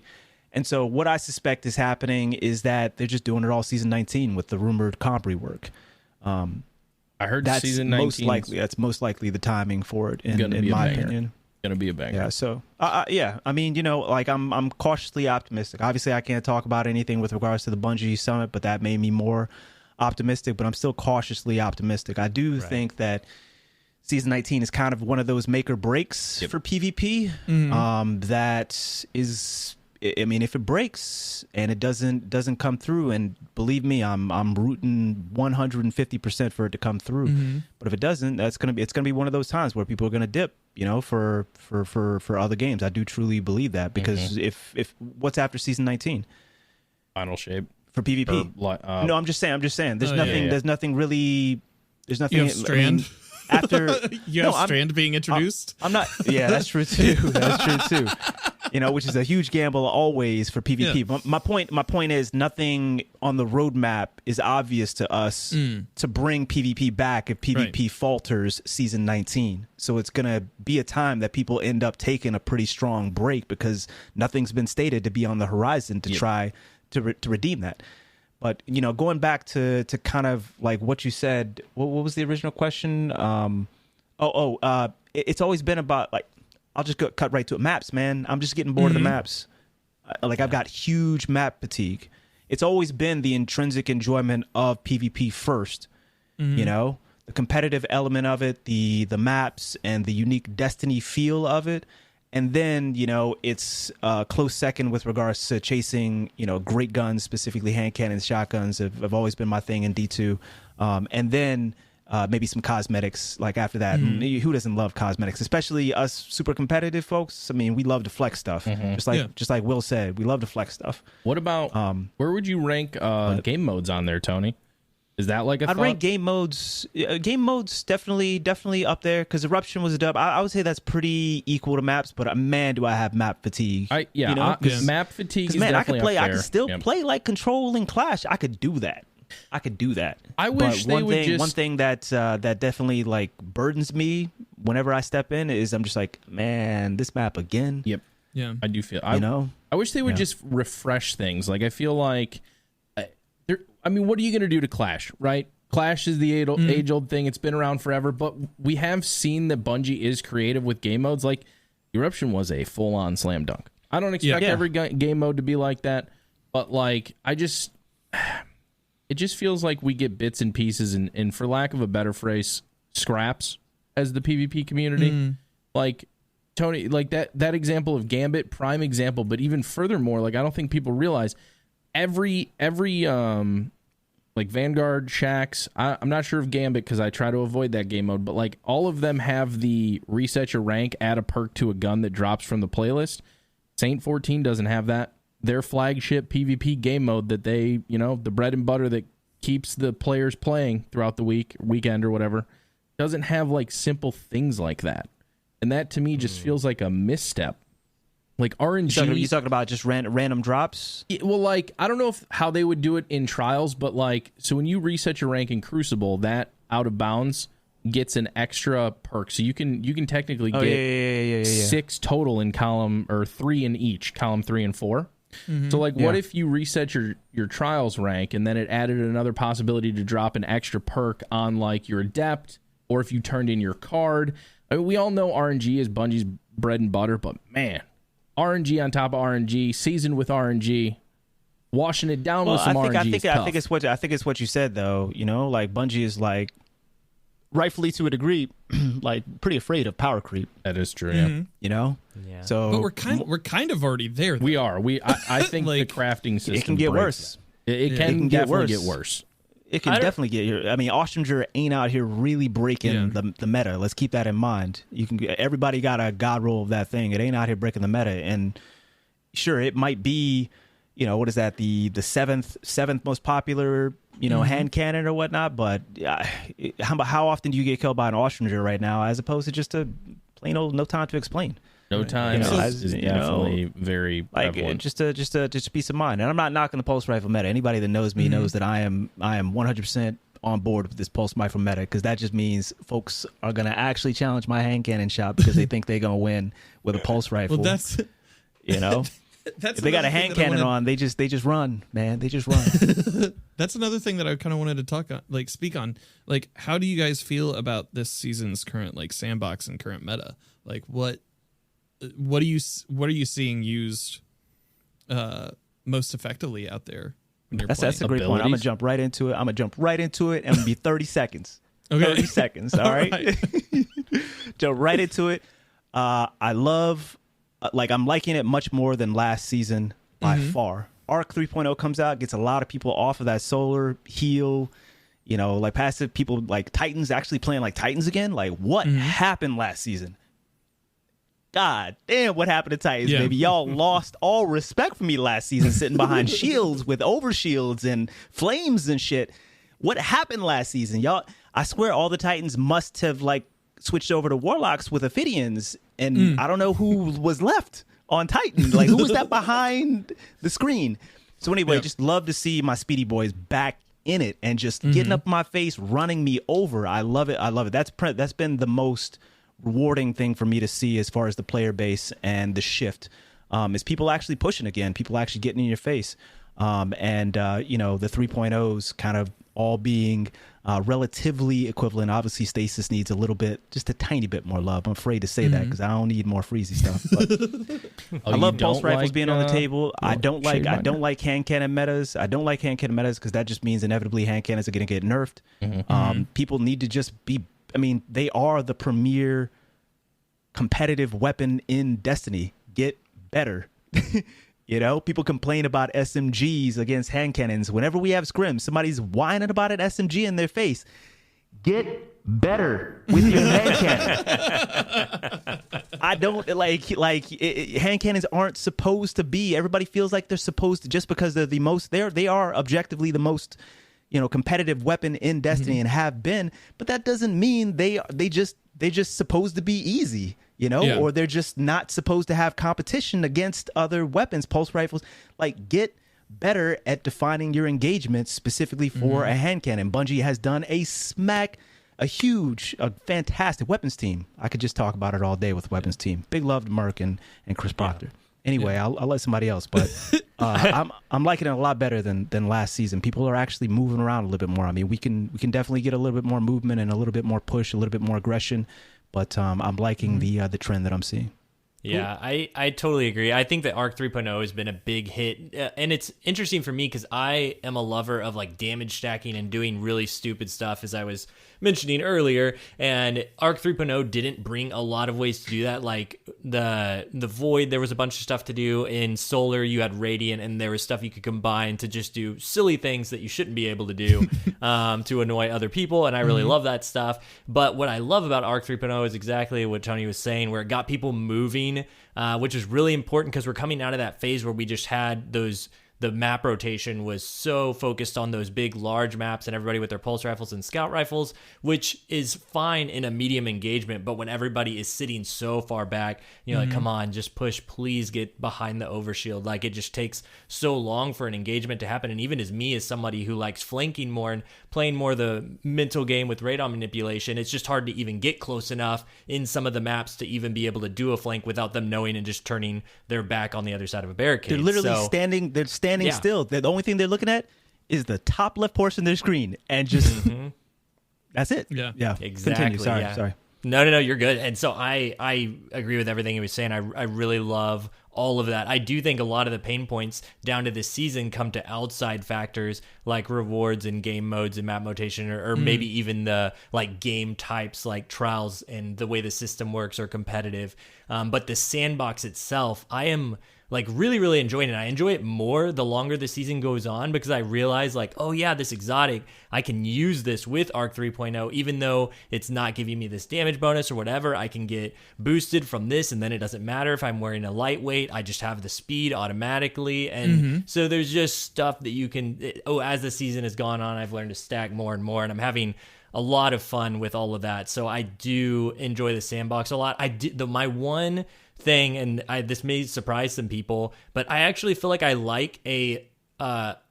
And so what I suspect is happening is that they're just doing it all season 19 with the rumored comp rework. I heard that's season 19. That's most likely the timing for it, in my opinion. Gonna be a banger. Yeah. So, yeah. I mean, you know, like I'm cautiously optimistic. Obviously, I can't talk about anything with regards to the Bungie summit, but that made me more optimistic. But I'm still cautiously optimistic. I do think that season 19 is kind of one of those make or breaks for PvP. That is, I mean, if it breaks and it doesn't come through, and believe me, I'm rooting 150% for it to come through. But if it doesn't, it's gonna be one of those times where people are gonna dip. You know, for other games, I do truly believe that, because if what's after season 19, Final Shape for PvP? No, I'm just saying. There's nothing. There's nothing really. There's nothing. You have Strand. I mean, after Strand being introduced. I'm not. Yeah, that's true too. That's true too. You know, which is a huge gamble always for PvP. Yeah. But my point is, nothing on the roadmap is obvious to us to bring PvP back if PvP falters season 19. So it's going to be a time that people end up taking a pretty strong break, because nothing's been stated to be on the horizon to try to redeem that. But, you know, going back to kind of like what you said, what was the original question? It's always been about, like, I'll just cut right to it. Maps, man. I'm just getting bored of the maps. I've got huge map fatigue. It's always been the intrinsic enjoyment of PvP first. You know, the competitive element of it, the maps, and the unique Destiny feel of it. And then, you know, it's a close second with regards to chasing, you know, great guns, specifically hand cannons, shotguns have always been my thing in D2. And then maybe some cosmetics like after that. And who doesn't love cosmetics, especially us super competitive folks? I mean, we love to flex stuff. Just like Will said, we love to flex stuff. What about where would you rank game modes on there, Tony? Is that like a I'd rank game modes. Game modes definitely up there, because Eruption was a dub. I would say that's pretty equal to maps, but man, do I have map fatigue. You know? Map fatigue is definitely up there. I could still play like Control and Clash. I could do that. I wish they would just... One thing that definitely like burdens me whenever I step in is I'm just like, man, this map again. Yep. Yeah. I do feel... I wish they would just refresh things. Like, I feel like... I mean, what are you going to do to Clash, right? Clash is the age-old thing. It's been around forever, but we have seen that Bungie is creative with game modes. Like, Eruption was a full-on slam dunk. I don't expect every game mode to be like that, but, like, it just feels like we get bits and pieces and for lack of a better phrase, scraps as the PvP community. Like, Tony, like that example of Gambit, prime example, but even furthermore, like, I don't think people realize every like Vanguard, Shax, I'm not sure of Gambit because I try to avoid that game mode, but like all of them have the reset your rank, add a perk to a gun that drops from the playlist. Saint 14 doesn't have that. Their flagship PvP game mode that they, you know, the bread and butter that keeps the players playing throughout the weekend or whatever, doesn't have like simple things like that. And that to me just feels like a misstep. Like RNG, you talking about just random drops? Well, like I don't know how they would do it in Trials, but like so when you reset your rank in Crucible, that out of bounds gets an extra perk, so you can technically get 6 total in column, or 3 in each column 3 and 4. So like, what if you reset your Trials rank and then it added another possibility to drop an extra perk on like your Adept, or if you turned in your card? I mean, we all know RNG is Bungie's bread and butter, but man, RNG on top of RNG, seasoned with RNG, washing it down with some RNG. I think it's what you said though. You know, like Bungie is like, rightfully to a degree, like pretty afraid of power creep. That is true. Yeah. You know. Yeah. So, but we're kind of already there. Though. We are. I think like, the crafting system it can get worse. It can definitely get worse. It can definitely get here. I mean, Ostringer ain't out here really breaking the meta. Let's keep that in mind. Everybody got a god roll of that thing. It ain't out here breaking the meta. And sure, it might be, you know, what is that? The seventh most popular, you know, hand cannon or whatnot. But how often do you get killed by an Ostringer right now, as opposed to just a plain old no time to explain? No time is definitely very prevalent. Just a peace of mind. And I'm not knocking the pulse rifle meta. Anybody that knows me knows that I am 100% on board with this pulse rifle meta, because that just means folks are going to actually challenge my hand cannon shop because they think they're going to win with a pulse rifle. Well, that's you know. If they got a hand cannon on, they just run, man. They just run. That's another thing that I kind of wanted to speak on. Like, how do you guys feel about this season's current like sandbox and current meta? Like, what are you seeing used most effectively out there when you're playing? That's a great point. I'm gonna jump right into it. And it'll be 30 seconds. Okay. 30 seconds. All right. Jump right into it. I love, I'm liking it much more than last season by far. Arc 3.0 comes out, gets a lot of people off of that solar heal. You know, like passive people like Titans actually playing like Titans again. Like, what happened last season? God damn, what happened to Titans, baby? Y'all lost all respect for me last season, sitting behind shields with overshields and flames and shit. What happened last season? Y'all, I swear all the Titans must have like switched over to Warlocks with Ophidians, and I don't know who was left on Titan. Like, who was that behind the screen? So anyway, just love to see my Speedy Boys back in it and just getting up my face, running me over. I love it. That's been the most rewarding thing for me to see as far as the player base and the shift is people actually pushing again, people actually getting in your face, and you know, the 3.0s kind of all being relatively equivalent. Obviously Stasis needs a little bit, just a tiny bit more love. I'm afraid to say that because I don't need more freezy stuff, but I love pulse rifles being on the table. I don't like hand cannon metas. I don't like hand cannon metas because that just means inevitably hand cannons are going to get nerfed. People need to just be, I mean, they are the premier competitive weapon in Destiny. Get better. You know, people complain about SMGs against hand cannons. Whenever we have scrims, somebody's whining about an SMG in their face. Get better with your hand cannon. I don't hand cannons aren't supposed to be. Everybody feels like they're supposed to, just because they're the most. They are objectively the most, you know, competitive weapon in Destiny and have been, but that doesn't mean they just supposed to be easy, you know, or they're just not supposed to have competition against other weapons. Pulse rifles, like, get better at defining your engagements specifically for a hand cannon. Bungie has done a fantastic weapons team. I could just talk about it all day with weapons team. Big love to Merc and Chris Proctor. Anyway, I'll let somebody else, but I'm liking it a lot better than last season. People are actually moving around a little bit more. I mean, we can definitely get a little bit more movement and a little bit more push, a little bit more aggression, but I'm liking the trend that I'm seeing. Yeah, I totally agree. I think that Arc 3.0 has been a big hit, and it's interesting for me because I am a lover of like damage stacking and doing really stupid stuff, as I was mentioning earlier, and Arc 3.0 didn't bring a lot of ways to do that. Like the Void, there was a bunch of stuff to do. In Solar, you had Radiant, and there was stuff you could combine to just do silly things that you shouldn't be able to do to annoy other people, and I really love that stuff. But what I love about Arc 3.0 is exactly what Tony was saying, where it got people moving, which is really important because we're coming out of that phase where we just had the map rotation was so focused on those big, large maps and everybody with their pulse rifles and scout rifles, which is fine in a medium engagement. But when everybody is sitting so far back, you know, like, come on, just push, please get behind the overshield. Like, it just takes so long for an engagement to happen. And even as me, as somebody who likes flanking more and playing more the mental game with radar manipulation, it's just hard to even get close enough in some of the maps to even be able to do a flank without them knowing and just turning their back on the other side of a barricade. They're literally standing still. The only thing they're looking at is the top left portion of their screen, and just that's it. Yeah, exactly. Continue. Sorry. No, you're good. And so I agree with everything he was saying. I really love all of that. I do think a lot of the pain points down to this season come to outside factors like rewards and game modes and map rotation, or maybe even the like game types like trials and the way the system works are competitive. But the sandbox itself, I am like really, really enjoying it. I enjoy it more the longer the season goes on, because I realize like, oh yeah, this exotic, I can use this with Arc 3.0, even though it's not giving me this damage bonus or whatever. I can get boosted from this, and then it doesn't matter if I'm wearing a lightweight. I just have the speed automatically. And so there's just stuff that you can, as the season has gone on, I've learned to stack more and more, and I'm having a lot of fun with all of that. So I do enjoy the sandbox a lot. My one thing, and this may surprise some people, but I actually feel like I like a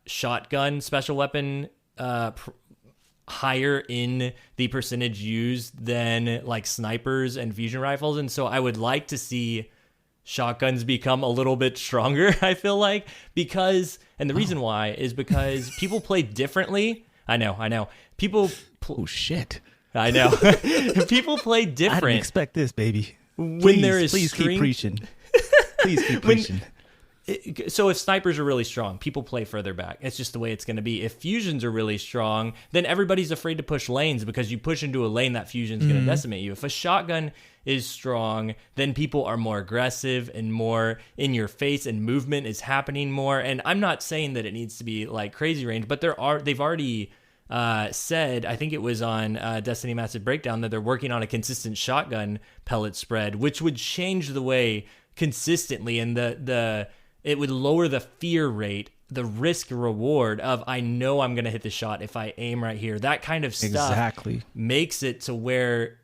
shotgun special weapon higher in the percentage used than like snipers and fusion rifles. And so I would like to see shotguns become a little bit stronger, I feel like, because, and the reason why is because people play differently. I know. Oh shit. I know. People play different. I didn't expect this, baby. When there is please string... keep preaching. Please keep preaching. So if snipers are really strong, people play further back. It's just the way it's going to be. If fusions are really strong, then everybody's afraid to push lanes, because you push into a lane, that fusion's going to decimate you. If a shotgun is strong, then people are more aggressive and more in your face, and movement is happening more. And I'm not saying that it needs to be like crazy range, but they've already said, I think it was on Destiny Massive Breakdown, that they're working on a consistent shotgun pellet spread, which would change the way consistently, and it would lower the fear rate, the risk reward of, I know I'm going to hit the shot if I aim right here. That kind of stuff exactly makes it to where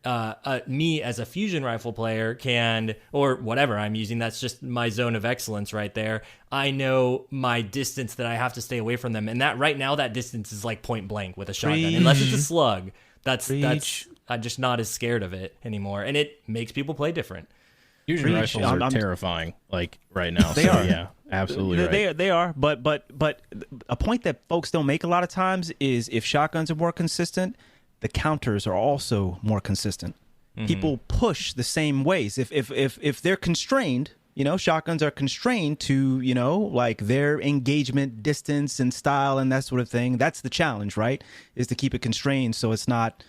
me as a fusion rifle player can, or whatever I'm using, that's just my zone of excellence right there. I know my distance that I have to stay away from them. And that right now, that distance is like point blank with a shotgun. Unless it's a slug. That's I'm just not as scared of it anymore. And it makes people play different. Fusion rifles are terrifying, like right now. They are. Yeah, absolutely right. They are. But a point that folks don't make a lot of times is, if shotguns are more consistent, the counters are also more consistent. People push the same ways. If they're constrained, shotguns are constrained to, like their engagement distance and style and that sort of thing. That's the challenge, right? Is to keep it constrained so it's not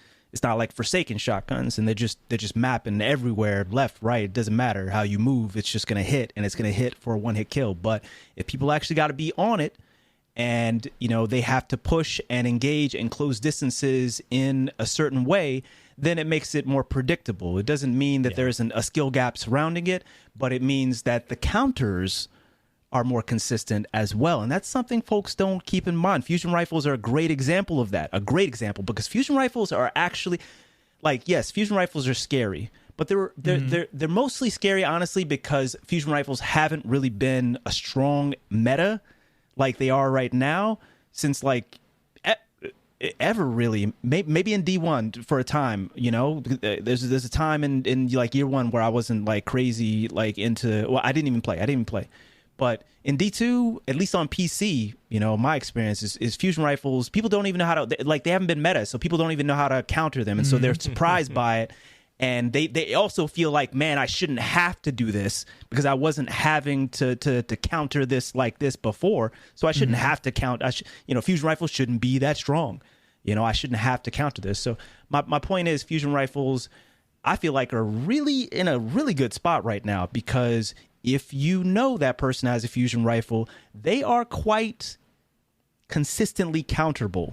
like Forsaken shotguns, and they're just mapping everywhere, left, right. It doesn't matter how you move. It's just going to hit, and it's going to hit for a one-hit kill. But if people actually got to be on it, and, they have to push and engage and close distances in a certain way, then it makes it more predictable. It doesn't mean that there isn't a skill gap surrounding it, but it means that the counters are more consistent as well. And that's something folks don't keep in mind. Fusion rifles are a great example of that. A great example, because fusion rifles are actually, like, yes, fusion rifles are scary, but they're mostly scary, honestly, because fusion rifles haven't really been a strong meta like they are right now since like ever really. Maybe in D1 for a time, there's a time in like year one where I wasn't like crazy like into, well, I didn't even play. But in D2, at least on PC, my experience is fusion rifles, people don't even know how to, like, they haven't been meta, so people don't even know how to counter them. And so they're surprised by it. And they also feel like, man, I shouldn't have to do this because I wasn't having to counter this like this before. So I shouldn't have to count. Fusion rifles shouldn't be that strong. I shouldn't have to counter this. So my point is, fusion rifles, I feel like, are really in a really good spot right now, because if that person has a fusion rifle, they are quite consistently counterable.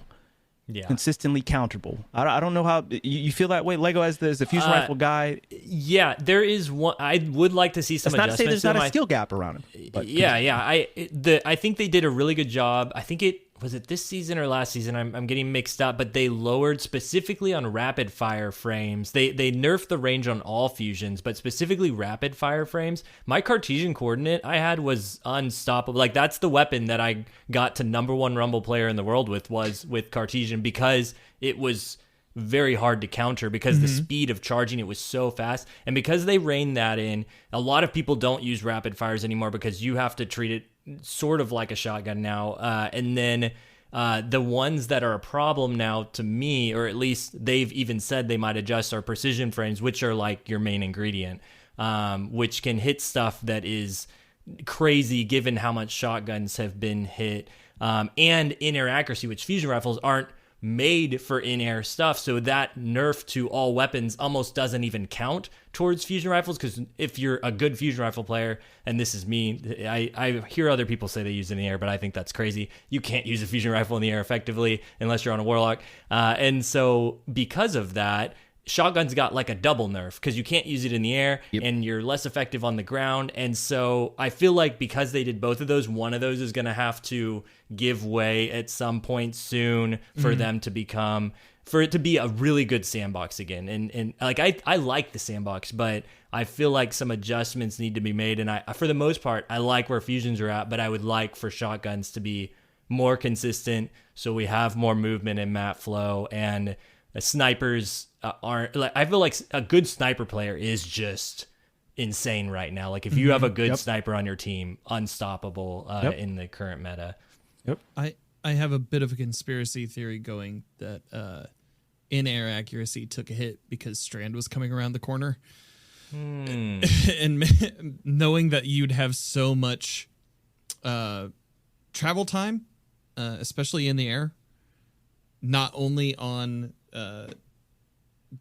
Yeah. Consistently counterable. I don't know how you feel that way, Lego, as the fusion rifle guy. Yeah, there is one. I would like to see some adjustments. Not to say there's not a skill gap around him. But yeah. I think they did a really good job. I think was it this season or last season? I'm getting mixed up, but they lowered specifically on rapid fire frames. They nerfed the range on all fusions, but specifically rapid fire frames. My Cartesian coordinate I had was unstoppable. Like, that's the weapon that I got to #1 Rumble player in the world was with Cartesian, because it was very hard to counter, because the speed of charging it was so fast. And because they reined that in, a lot of people don't use rapid fires anymore, because you have to treat it sort of like a shotgun now. And then The ones that are a problem now to me, or at least they've even said they might adjust, are precision frames, which are like your main ingredient, which can hit stuff that is crazy given how much shotguns have been hit, and in-air accuracy, which fusion rifles aren't made for in-air stuff, so that nerf to all weapons almost doesn't even count towards fusion rifles, because if you're a good fusion rifle player, and this is me, I hear other people say they use it in the air, but I think that's crazy. You can't use a fusion rifle in the air effectively unless you're on a warlock, and so because of that, shotguns got like a double nerf, because you can't use it in the air, and you're less effective on the ground. And so I feel like because they did both of those, one of those is going to have to give way at some point soon for them to become, for it to be a really good sandbox again. And like I like the sandbox, but I feel like some adjustments need to be made. And I, for the most part, I like where fusions are at, but I would like for shotguns to be more consistent, so we have more movement in map flow, and snipers aren't like, I feel like a good sniper player is just insane right now. Like if you have a good sniper on your team, unstoppable in the current meta. I have a bit of a conspiracy theory going that in-air accuracy took a hit because Strand was coming around the corner. And knowing that you'd have so much travel time, especially in the air, not only on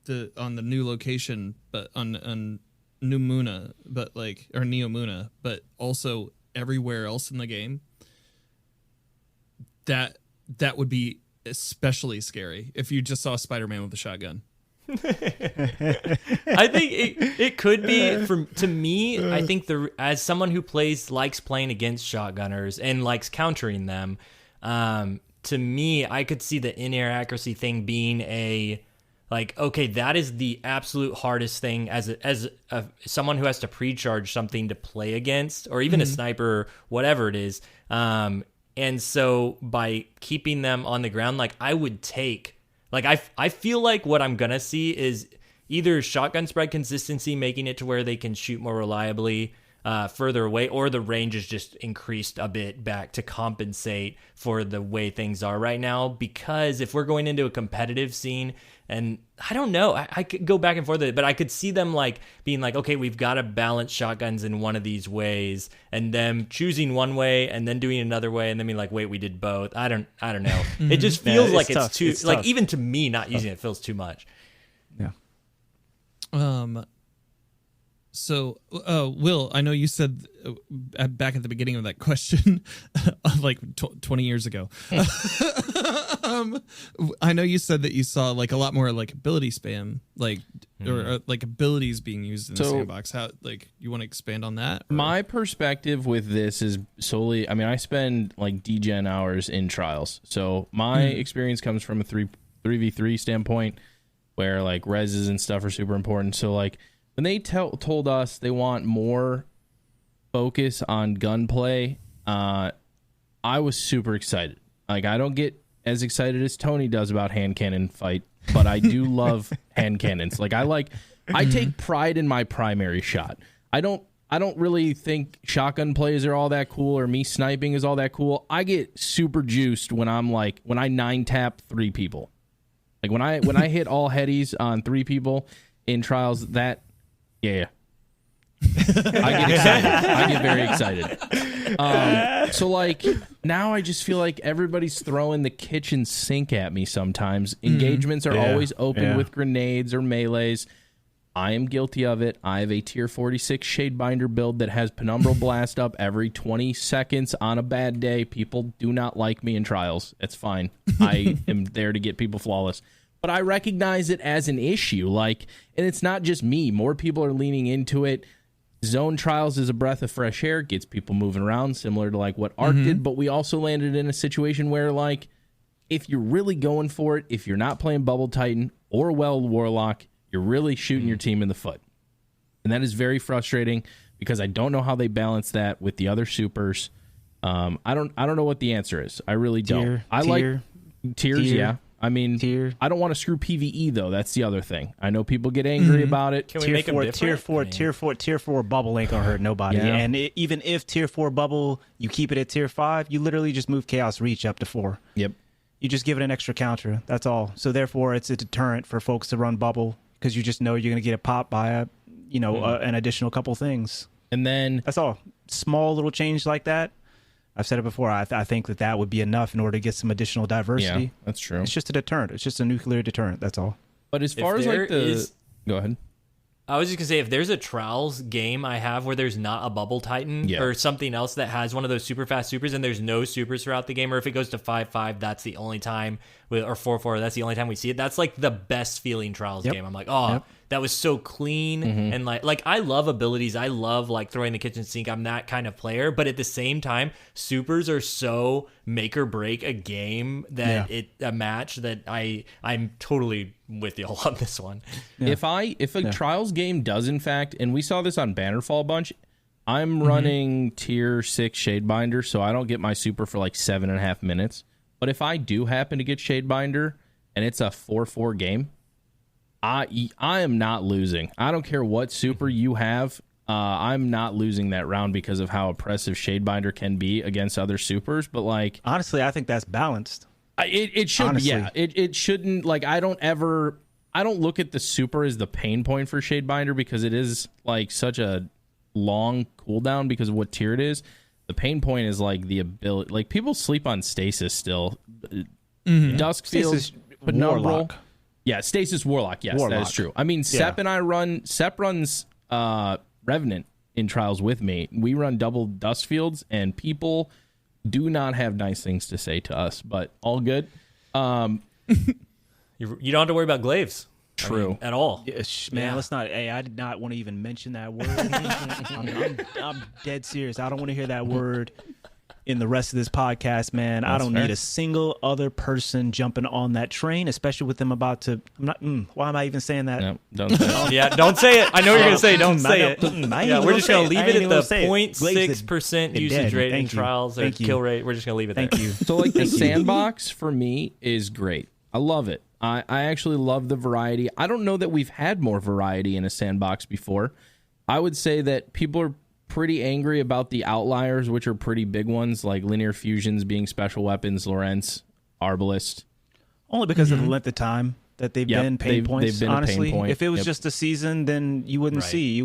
the new location, but on New Muna, but like, or Neo Muna, but also everywhere else in the game, that would be especially scary if you just saw Spider-Man with a shotgun. I think it could be, to me, I think as someone who likes playing against shotgunners and likes countering them, to me, I could see the in-air accuracy thing being okay, that is the absolute hardest thing as someone who has to pre-charge something to play against, or even a sniper, whatever it is. And so by keeping them on the ground, like I would take, like I feel like what I'm gonna see is either shotgun spread consistency, making it to where they can shoot more reliably further away, or the range is just increased a bit back to compensate for the way things are right now. Because if we're going into a competitive scene, and I don't know, I could go back and forth with it, but I could see them like being like, okay, we've got to balance shotguns in one of these ways, and them choosing one way and then doing another way, and then being like, wait, we did both. I don't know. It just feels like it's too, like tough. Even to me, not using it feels too much. Yeah. So, Will, I know you said back at the beginning of that question, like 20 years ago, I know you said that you saw like a lot more like ability spam, like or like abilities being used in the sandbox. How, like, you want to expand on that? Or? My perspective with this is solely, I mean, I spend like degen hours in trials, so my experience comes from a 3v3 standpoint, where like reses and stuff are super important. So like, when they told us they want more focus on gunplay, I was super excited. Like, I don't get as excited as Tony does about hand cannon fight, but I do love hand cannons. Like, I take pride in my primary shot. I don't really think shotgun plays are all that cool, or me sniping is all that cool. I get super juiced when I 9-tap 3 people. Like when I hit all headies on 3 people in trials, that. Yeah. I get excited. I get very excited. So like now I just feel like everybody's throwing the kitchen sink at me sometimes. Engagements are always open with grenades or melees. I am guilty of it. I have a tier 46 Shadebinder build that has Penumbral Blast up every 20 seconds on a bad day. People do not like me in trials. It's fine. I am there to get people flawless. But I recognize it as an issue, like, and it's not just me. More people are leaning into it. Zone trials is a breath of fresh air, gets people moving around, similar to like what Arc did. But we also landed in a situation where, like, if you're really going for it, if you're not playing Bubble Titan or Warlock, you're really shooting your team in the foot, and that is very frustrating because I don't know how they balance that with the other supers. I don't know what the answer is. I really don't. I like tiers, yeah. I mean, I don't want to screw PvE though. That's the other thing. I know people get angry about it. Can we make them different? Tier 4 bubble ain't gonna hurt nobody. Yeah. And even if tier 4 bubble, you keep it at tier 5, you literally just move Chaos Reach up to 4. Yep. You just give it an extra counter. That's all. So therefore, it's a deterrent for folks to run bubble because you just know you're gonna get a pop by an additional couple things. And then that's all. Small little change like that. I've said it before. I think that would be enough in order to get some additional diversity. Yeah, that's true. It's just a deterrent. It's just a nuclear deterrent. That's all. But as far as like go ahead. I was just gonna say, if there's a Trials game I have where there's not a Bubble Titan or something else that has one of those super fast supers and there's no supers throughout the game, or if it goes to 5-5, that's the only time, or 4-4, that's the only time we see it. That's like the best feeling Trials game. I'm like, that was so clean. And like I love abilities. I love like throwing the kitchen sink. I'm that kind of player. But at the same time, supers are so make or break a game that a match that I'm totally with y'all on this one. If a Trials game does in fact, and we saw this on Bannerfall a bunch, I'm running tier 6 Shadebinder, so I don't get my super for like 7.5 minutes. But if I do happen to get Shadebinder and it's a 4-4 game, I am not losing. I don't care what super you have. I'm not losing that round because of how oppressive Shadebinder can be against other supers. But like, honestly, I think that's balanced. It should be, yeah. It shouldn't, like, I don't look at the super as the pain point for Shadebinder because it is like such a long cooldown because of what tier it is. The pain point is like the ability, like people sleep on stasis still. Duskfield, Penumbral. Yeah, Stasis Warlock. Yes, that is true. I mean, Sep runs Revenant in Trials with me. We run double Duskfields, and people do not have nice things to say to us, but all good. You don't have to worry about glaives. True. I mean, at all. Man, let's not. Hey, I did not want to even mention that word. I'm dead serious. I don't want to hear that word in the rest of this podcast, man. I don't need a single other person jumping on that train, especially with them about to. Why am I even saying that? No, don't say it. Yeah, don't say it. I know you're going to say don't say it. Yeah, we're just going to leave it at the 0.6% usage rate in Trials or kill rate. We're just going to leave it there. Thank you. So, like, the sandbox for me is great. I love it. I actually love the variety. I don't know that we've had more variety in a sandbox before. I would say that people are pretty angry about the outliers, which are pretty big ones, like linear fusions being special weapons, Lorentz, Arbalist. Only because of the length of time that they've been pain points. They've been honestly, a pain point. If it was just a season, then you wouldn't see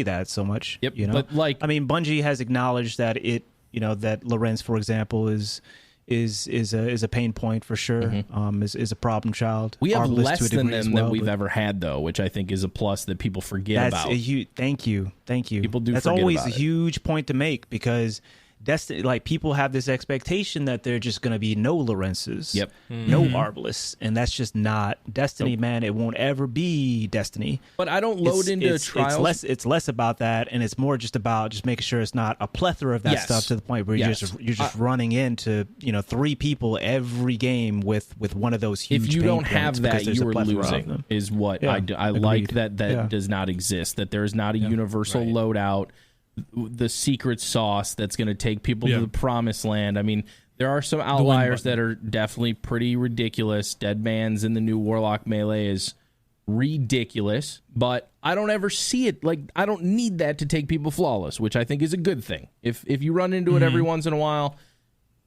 that so much. Yep. You know? But like, I mean, Bungie has acknowledged that that Lorentz, for example, is a pain point for sure. Is a problem child. We have Arbalist less than them than we've ever had, though, which I think is a plus that people forget about. Thank you. People do. That's forget always about a huge point to make because Destiny, like people have this expectation that they're just going to be no Lorentzes, no Arbalists, and that's just not Destiny, man. It won't ever be Destiny. But I don't load into Trials. It's less about that, and it's more just about just making sure it's not a plethora of that stuff to the point where you're just running into 3 people every game with one of those huge. If you don't have that, you are losing. Is what I like that does not exist. That there is not a universal loadout. The secret sauce that's going to take people to the promised land. I mean, there are some outliers that are definitely pretty ridiculous. Dead Man's in the new Warlock melee is ridiculous, but I don't ever see it. Like, I don't need that to take people flawless, which I think is a good thing. If you run into it every once in a while,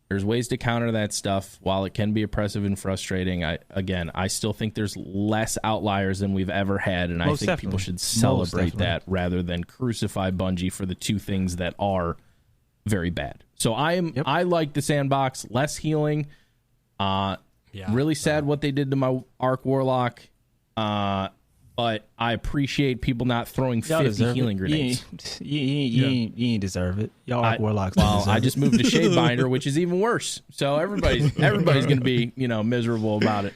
there's ways to counter that stuff. While it can be oppressive and frustrating, I still think there's less outliers than we've ever had, and I think people should celebrate that rather than crucify Bungie for the 2 things that are very bad. So I like the sandbox, less healing. Really sad what they did to my Arc Warlock. But I appreciate people not throwing 50 healing grenades. You ain't deserve it. Y'all Arc Warlocks. Well, I just moved to Shadebinder, which is even worse. So everybody's going to be miserable about it.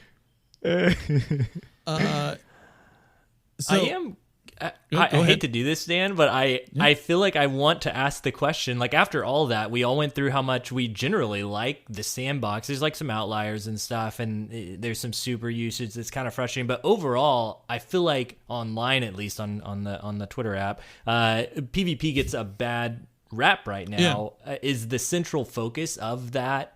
I hate to do this, Dan, but I feel like I want to ask the question. Like, after all that, we all went through how much we generally like the sandbox. There's like some outliers and stuff, and there's some super usage that's kind of frustrating. But overall, I feel like online, at least on the Twitter app, PvP gets a bad rap right now. Is the central focus of that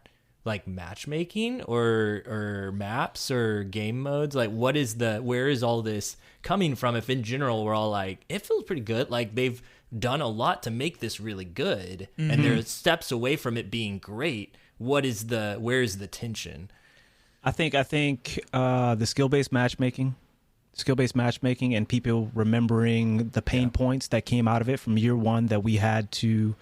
like matchmaking or maps or game modes? Like where is all this coming from if in general we're all like, it feels pretty good, like they've done a lot to make this really good, and they're steps away from it being great. Where is the tension? I think the skill-based matchmaking and people remembering the pain points that came out of it from year one that we had to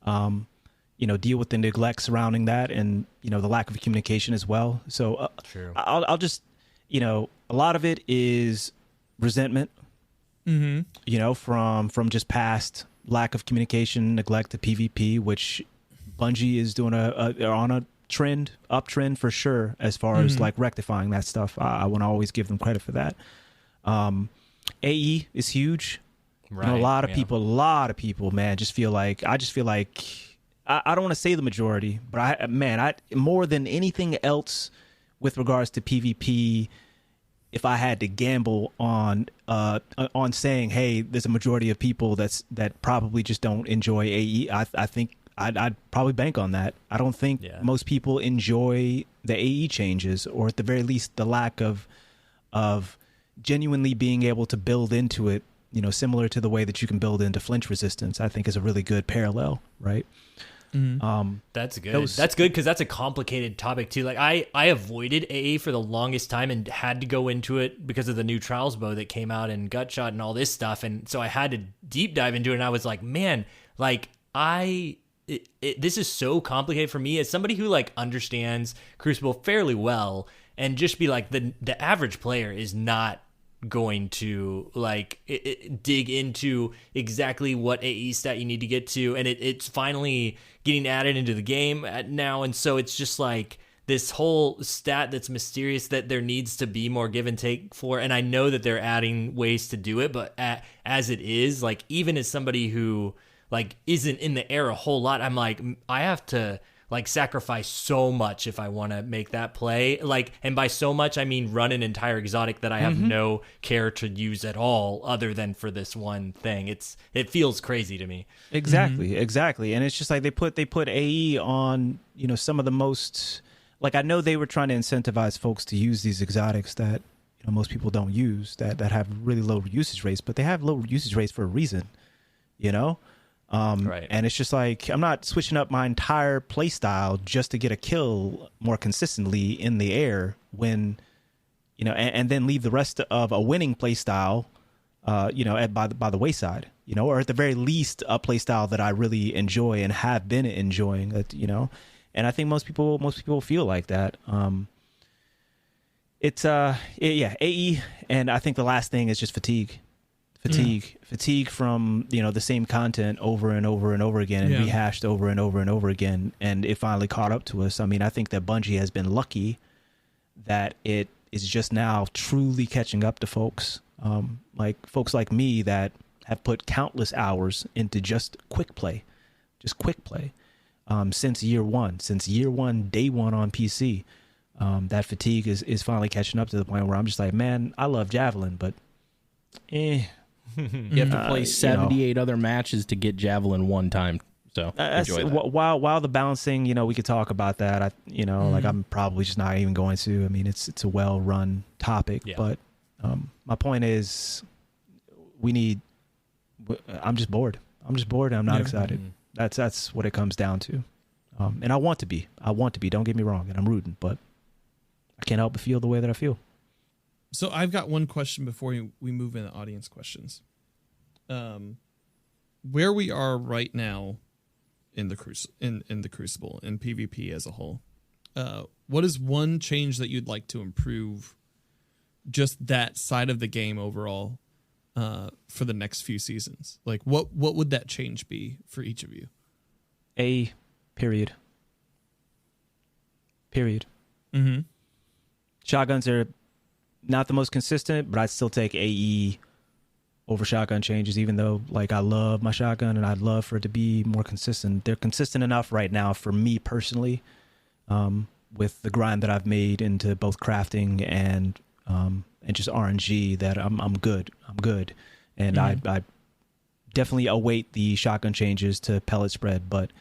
deal with the neglect surrounding that, and the lack of communication as well. So True. I'll just a lot of it is resentment, from just past lack of communication, neglect to PvP, which Bungie is doing they're on a uptrend for sure as far as like rectifying that stuff. I want to always give them credit for that. AE is huge. Right. A lot of people, man, just feel like I don't want to say the majority, but I more than anything else with regards to PvP, if I had to gamble on saying, hey, there's a majority of people that probably just don't enjoy AE, I think I'd probably bank on that. I don't think most people enjoy the AE changes, or at the very least the lack of genuinely being able to build into it, similar to the way that you can build into flinch resistance. I think is a really good parallel, right? That's good. That's good because that's a complicated topic too. Like I avoided AA for the longest time and had to go into it because of the new Trials bow that came out and Gutshot and all this stuff, and so I had to deep dive into it. And I was like, man, like this is so complicated for me as somebody who like understands Crucible fairly well, and just be like the average player is not going to like dig into exactly what AE stat you need to get to, and it's finally getting added into the game now, and so it's just like this whole stat that's mysterious that there needs to be more give and take for, and I know that they're adding ways to do it, but as it is, like even as somebody who like isn't in the air a whole lot, I'm like, I have to like sacrifice so much if I want to make that play. Like, and by so much, I mean run an entire exotic that I have no care to use at all other than for this one thing. It feels crazy to me. Exactly. And it's just like they put AE on, some of the most, like, I know they were trying to incentivize folks to use these exotics that, most people don't use, that have really low usage rates, but they have low usage rates for a reason, Right. And it's just like, I'm not switching up my entire play style just to get a kill more consistently in the air when, and then leave the rest of a winning play style, by the wayside, or at the very least a play style that I really enjoy and have been enjoying, and I think most people feel like that. AE. And I think the last thing is just fatigue from the same content over and over and over again, and rehashed over and over and over again, and it finally caught up to us. I mean, I think that Bungie has been lucky that it is just now truly catching up to folks like me that have put countless hours into just quick play since year one, day one on PC. That fatigue is finally catching up to the point where I'm just like, man, I love Javelin, but you have to play 78 other matches to get Javelin one time. So enjoy that. While the balancing, we could talk about that. Like I'm probably just not even going to. I mean, it's a well-run topic, but my point is, I'm just bored. And I'm not excited. That's what it comes down to. And I want to be. Don't get me wrong, and I'm rooting, but I can't help but feel the way that I feel. So I've got one question before we move into audience questions. Where we are right now in the Crucible in PvP as a whole, what is one change that you'd like to improve just that side of the game overall for the next few seasons? Like what would that change be for each of you? Period. Mm-hmm. Shotguns are not the most consistent, but I'd still take AE over shotgun changes, even though like I love my shotgun and I'd love for it to be more consistent. They're consistent enough right now for me personally, with the grind that I've made into both crafting and just RNG, that I'm good. And I definitely await the shotgun changes to pellet spread, but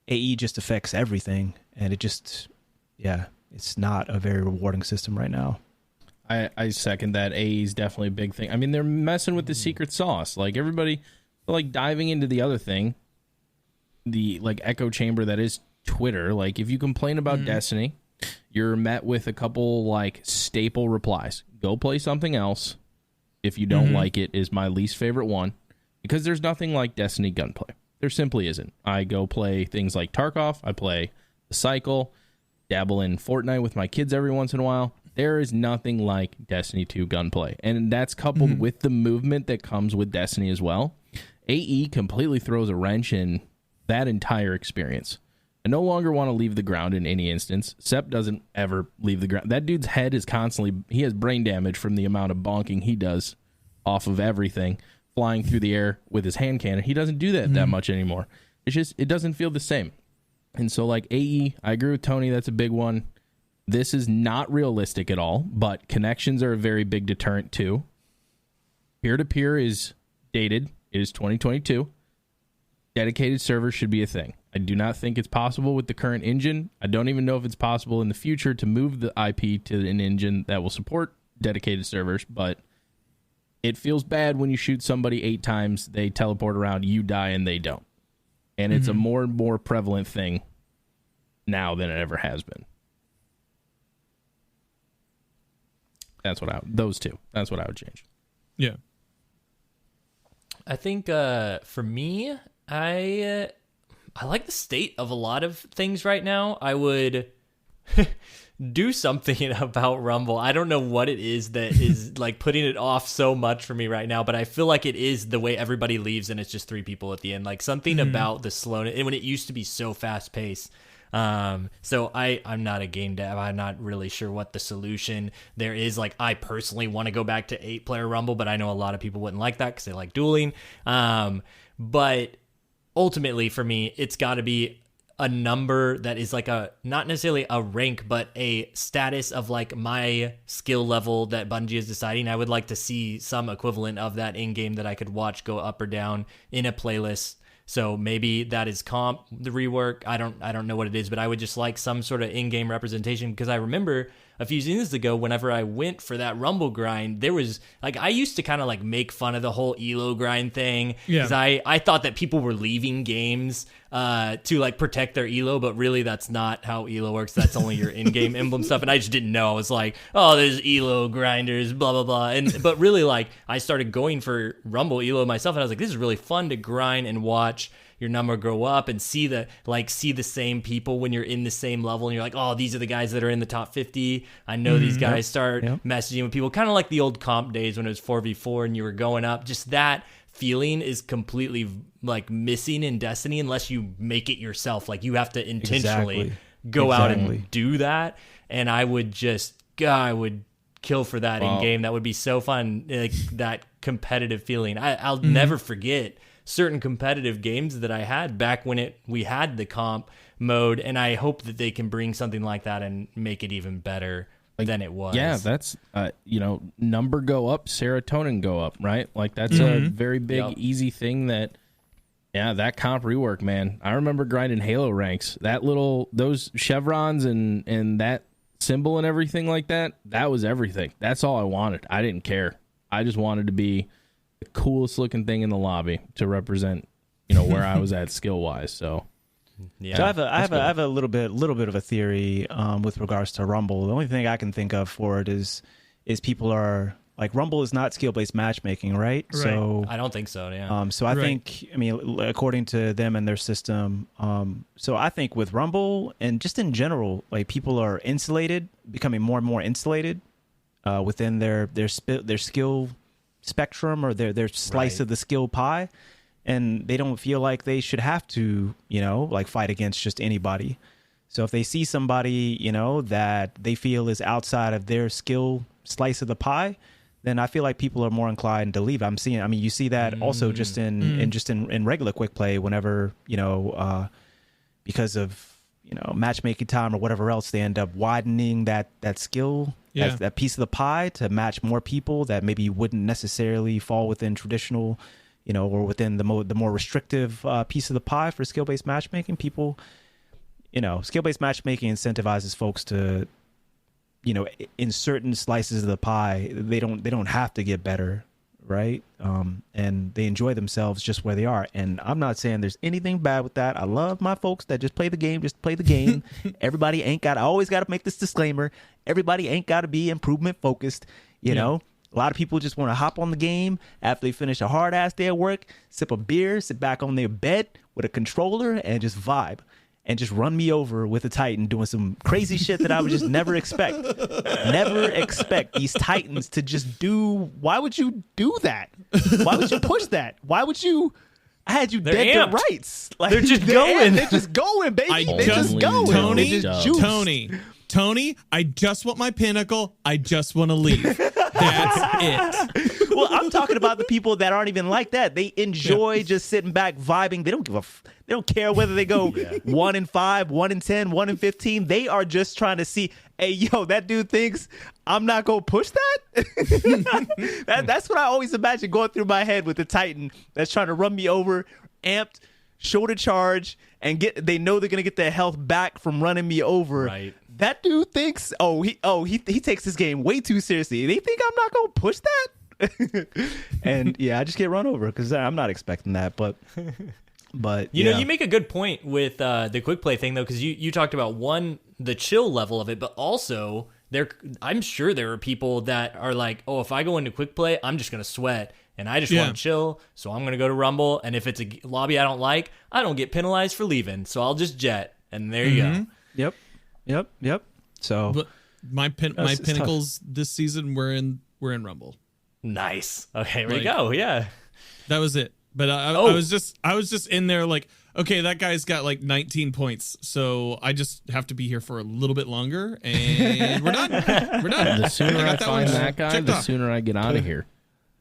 AE just affects everything, and it just yeah, it's not a very rewarding system right now. I second that. AE is definitely a big thing. I mean, they're messing with the secret sauce. Like, everybody, like, diving into the other thing, the, like, echo chamber that is Twitter. Like, if you complain about Destiny, you're met with a couple, like, staple replies. Go play something else. If you don't like it, is my least favorite one. Because there's nothing like Destiny gunplay. There simply isn't. I go play things like Tarkov. I play The Cycle. Dabble in Fortnite with my kids every once in a while. There is nothing like Destiny 2 gunplay. And that's coupled with the movement that comes with Destiny as well. AE completely throws a wrench in that entire experience. I no longer want to leave the ground in any instance. Sepp doesn't ever leave the ground. That dude's head is constantly... He has brain damage from the amount of bonking he does off of everything, flying through the air with his hand cannon. He doesn't do that much anymore. It's just... It doesn't feel the same. And so, like, AE, I agree with Tony. That's a big one. This is not realistic at all, but connections are a very big deterrent too. Peer-to-peer is dated. It is 2022. Dedicated servers should be a thing. I do not think it's possible with the current engine. I don't even know if it's possible in the future to move the IP to an engine that will support dedicated servers, but it feels bad when you shoot somebody 8 times, they teleport around, you die, and they don't. And it's a more and more prevalent thing now than it ever has been. That's what those two. That's what I would change. Yeah. I think for me, I like the state of a lot of things right now. I would do something about Rumble. I don't know what it is that is like putting it off so much for me right now, but I feel like it is the way everybody leaves and it's just 3 people at the end. Like something about the slowness, and when it used to be so fast paced. So I'm not a game dev. I'm not really sure what the solution there is. Like, I personally want to go back to 8-player Rumble, but I know a lot of people wouldn't like that because they like dueling. But ultimately for me, it's got to be a number that is like not necessarily a rank, but a status of like my skill level that Bungie is deciding. I would like to see some equivalent of that in game that I could watch go up or down in a playlist. So maybe that is comp, the rework. I don't know what it is, but I would just like some sort of in-game representation, because I remember a few seasons ago, whenever I went for that Rumble grind, there was like, I used to kind of like make fun of the whole elo grind thing, because I thought that people were leaving games to like protect their elo, but really that's not how elo works. That's only your in-game emblem stuff. And I just didn't know. I was like, oh, there's elo grinders, blah blah blah. But really, like, I started going for Rumble elo myself, and I was like, this is really fun to grind and watch your number grow up and see the same people when you're in the same level, and you're like, oh, these are the guys that are in the top 50. I know these guys. Start messaging with people, kind of like the old comp days when it was 4v4 and you were going up. Just that feeling is completely like missing in Destiny unless you make it yourself. Like, you have to intentionally go out and do that. And I would kill for that in game. That would be so fun. Like, that competitive feeling. I'll never forget certain competitive games that I had back when we had the comp mode, and I hope that they can bring something like that and make it even better than it was. Yeah, that's number go up, serotonin go up, right? Like, that's a very big easy thing that comp rework, man. I remember grinding Halo ranks. Those chevrons and that symbol and everything like that was everything. That's all I wanted. I didn't care. I just wanted to be the coolest looking thing in the lobby to represent, where I was at skill wise. So, yeah. So I have a little bit of a theory with regards to Rumble. The only thing I can think of for it is people are like, Rumble is not skill based matchmaking, right? So I don't think so. Yeah. So I think, according to them and their system, so I think with Rumble and just in general, like, people are becoming more and more insulated within their skill spectrum or their slice of the skill pie, and they don't feel like they should have to like fight against just anybody. So if they see somebody that they feel is outside of their skill slice of the pie, then I feel like people are more inclined to leave. You see that also just in regular quick play, whenever because of matchmaking time or whatever else, they end up widening that skill, that piece of the pie, to match more people that maybe wouldn't necessarily fall within traditional, or within the more restrictive piece of the pie for skill-based matchmaking. People, skill-based matchmaking incentivizes folks to, in certain slices of the pie, they don't have to get better, right? And they enjoy themselves just where they are. And I'm not saying there's anything bad with that. I love my folks that just play the game. Everybody ain't got. I always got to make this disclaimer. Everybody ain't got to be improvement focused. You know, a lot of people just want to hop on the game after they finish a hard ass day at work, sip a beer, sit back on their bed with a controller, and just vibe. And just run me over with a Titan doing some crazy shit that I would just never expect. Never expect these Titans to just do. Why would you do that? Why would you push that? Why would you? I had you dead to rights. Like, they're just going. They're just going, baby. They're just going. Tony, I just want my pinnacle. I just want to leave. That's it. Well, I'm talking about the people that aren't even like that. They enjoy just sitting back, vibing. They don't give a. They don't care whether they go 1-5, 1-10, 1-15. They are just trying to see. Hey, yo, that dude thinks I'm not gonna push that. That's what I always imagine going through my head with the Titan that's trying to run me over, amped, shoulder charge, and they know they're gonna get their health back from running me over. Right. That dude thinks, he takes this game way too seriously. They think I'm not gonna push that. And yeah, I just get run over because I'm not expecting that. But you know, you make a good point with the quick play thing though, because you talked about the chill level of it, but also I'm sure there are people that are like, oh, if I go into quick play, I'm just gonna sweat. And I just want to chill, so I'm going to go to Rumble. And if it's a lobby I don't like, I don't get penalized for leaving. So I'll just jet. And there you go. Yep. So but my pinnacles this season were in Rumble. Nice. Okay, there we go. Yeah. That was it. But I was just in there like, okay, that guy's got like 19 points, so I just have to be here for a little bit longer, and we're done. The sooner I find that guy, the sooner I get out of here.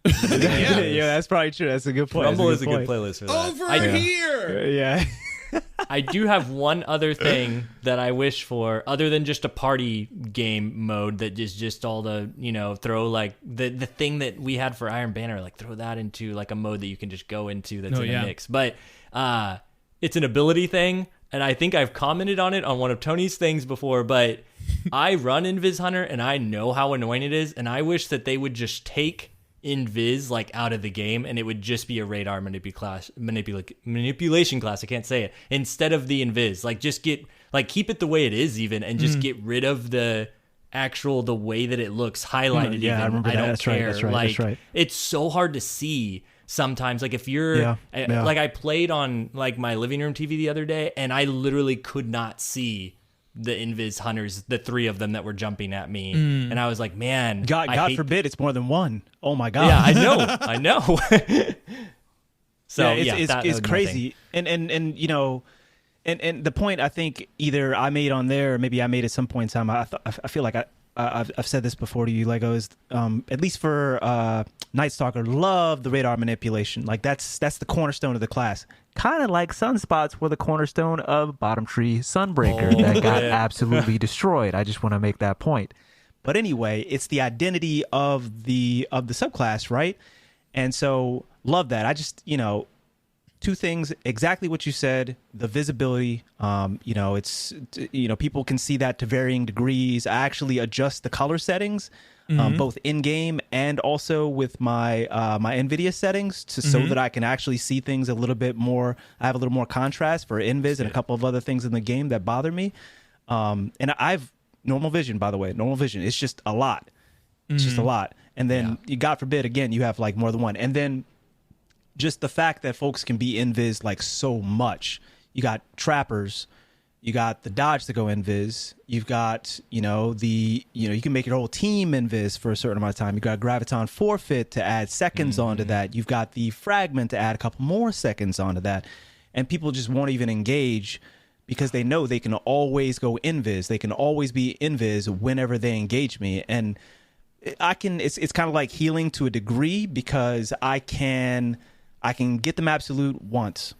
Yeah, that's probably true. That's a good point. Rumble is a good playlist for that. Over here. Yeah. I do have one other thing that I wish for, other than just a party game mode that is just all the, throw like the thing that we had for Iron Banner, like throw that into like a mode that you can just go into that's in a mix. But it's an ability thing, and I think I've commented on it on one of Tony's things before, but I run Invis Hunter and I know how annoying it is, and I wish that they would just take Invis like out of the game and it would just be a radar manipulation class. I can't say it. Instead of the Invis, like just keep it the way it is even, and just get rid of the way that it looks highlighted. Yeah, even. I don't that's care. Right, that's right. It's so hard to see sometimes. Like if you're like I played on like my living room TV the other day and I literally could not see the Invis Hunters, the three of them that were jumping at me, and I was like, man, God forbid it's more than one. Oh my God. Yeah, I know. So it's crazy, and the point I think either I made on there, or maybe I made at some point in time. I feel like I've said this before to you, Lego, is at least for Night Stalker, love the radar manipulation. Like that's the cornerstone of the class. Kind of like Sunspots were the cornerstone of Bottom Tree Sunbreaker that got absolutely destroyed. I just want to make that point. But anyway, it's the identity of the subclass, right? And so love that. I just, two things, exactly what you said, the visibility, it's, people can see that to varying degrees. I actually adjust the color settings, both in-game and also with my my NVIDIA settings so that I can actually see things a little bit more. I have a little more contrast for Invis and a couple of other things in the game that bother me. And I've normal vision, by the way, it's just a lot. It's just a lot. And then, God forbid, again, you have like more than one. And then just the fact that folks can be invis like so much. You got trappers, you got the dodge to go invis, you've got, you can make your whole team invis for a certain amount of time. You got graviton forfeit to add seconds onto that. You've got the fragment to add a couple more seconds onto that. And people just won't even engage because they know they can always go invis. They can always be invis whenever they engage me. And it's kind of like healing to a degree because I can get them absolute once,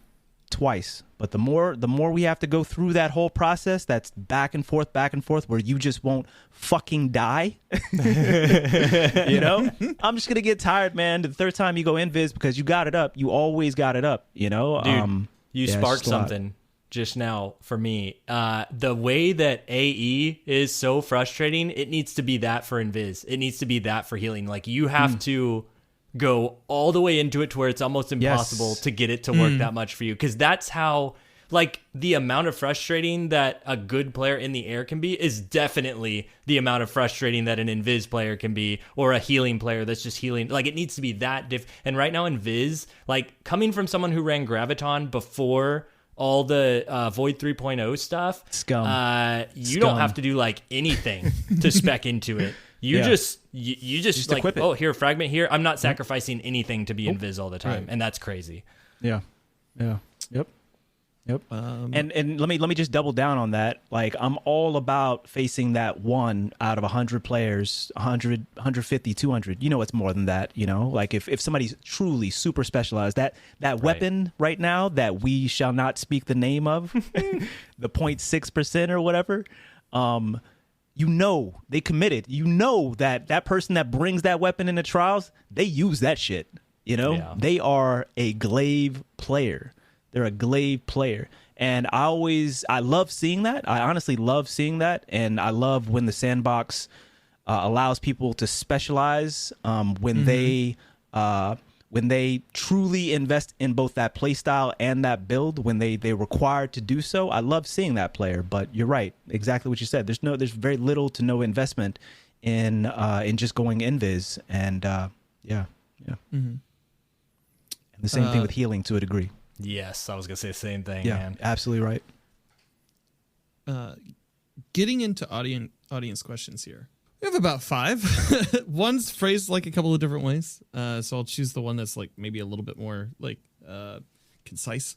twice, but the more we have to go through that whole process, that's back and forth, where you just won't fucking die. I'm just gonna get tired, man. The third time you go invis because you got it up, you always got it up. Dude, you sparked something. just now for me. The way that AE is so frustrating, it needs to be that for Invis. It needs to be that for healing. Like, you have to go all the way into it to where it's almost impossible to get it to work that much for you. Because that's how, like, the amount of frustrating that a good player in the air can be is definitely the amount of frustrating that an Invis player can be, or a healing player that's just healing. Like, it needs to be that and right now Invis, like, coming from someone who ran Graviton before all the Void 3.0 stuff, you don't have to do like anything to spec into it. You just like, oh, here, fragment here. I'm not sacrificing anything to be Invis all the time, and that's crazy. Yeah. Yep. And let me just double down on that. Like, I'm all about facing that one out of 100 players, 100, 150, 200. You know, it's more than that. You know, like if somebody's truly super specialized, that weapon right now that we shall not speak the name of, the 0.6% or whatever. You know, they committed. You know that person that brings that weapon into trials, they use that shit. You know, they are a glaive player. They're a glaive player. And I love seeing that. I honestly love seeing that. And I love when the sandbox allows people to specialize when they truly invest in both that play style and that build, when they're required to do so. I love seeing that player. But you're right. Exactly what you said. There's very little to no investment in just going invis. And And the same thing with healing to a degree. Yes, I was gonna say the same thing. Yeah, man. Absolutely right. Getting into audience questions here, we have about 5. One's phrased like a couple of different ways, so I'll choose the one that's like maybe a little bit more like concise.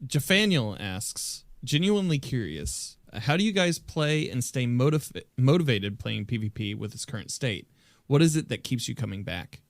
Jafaniel asks, genuinely curious, how do you guys play and stay motivated playing PvP with its current state? What is it that keeps you coming back?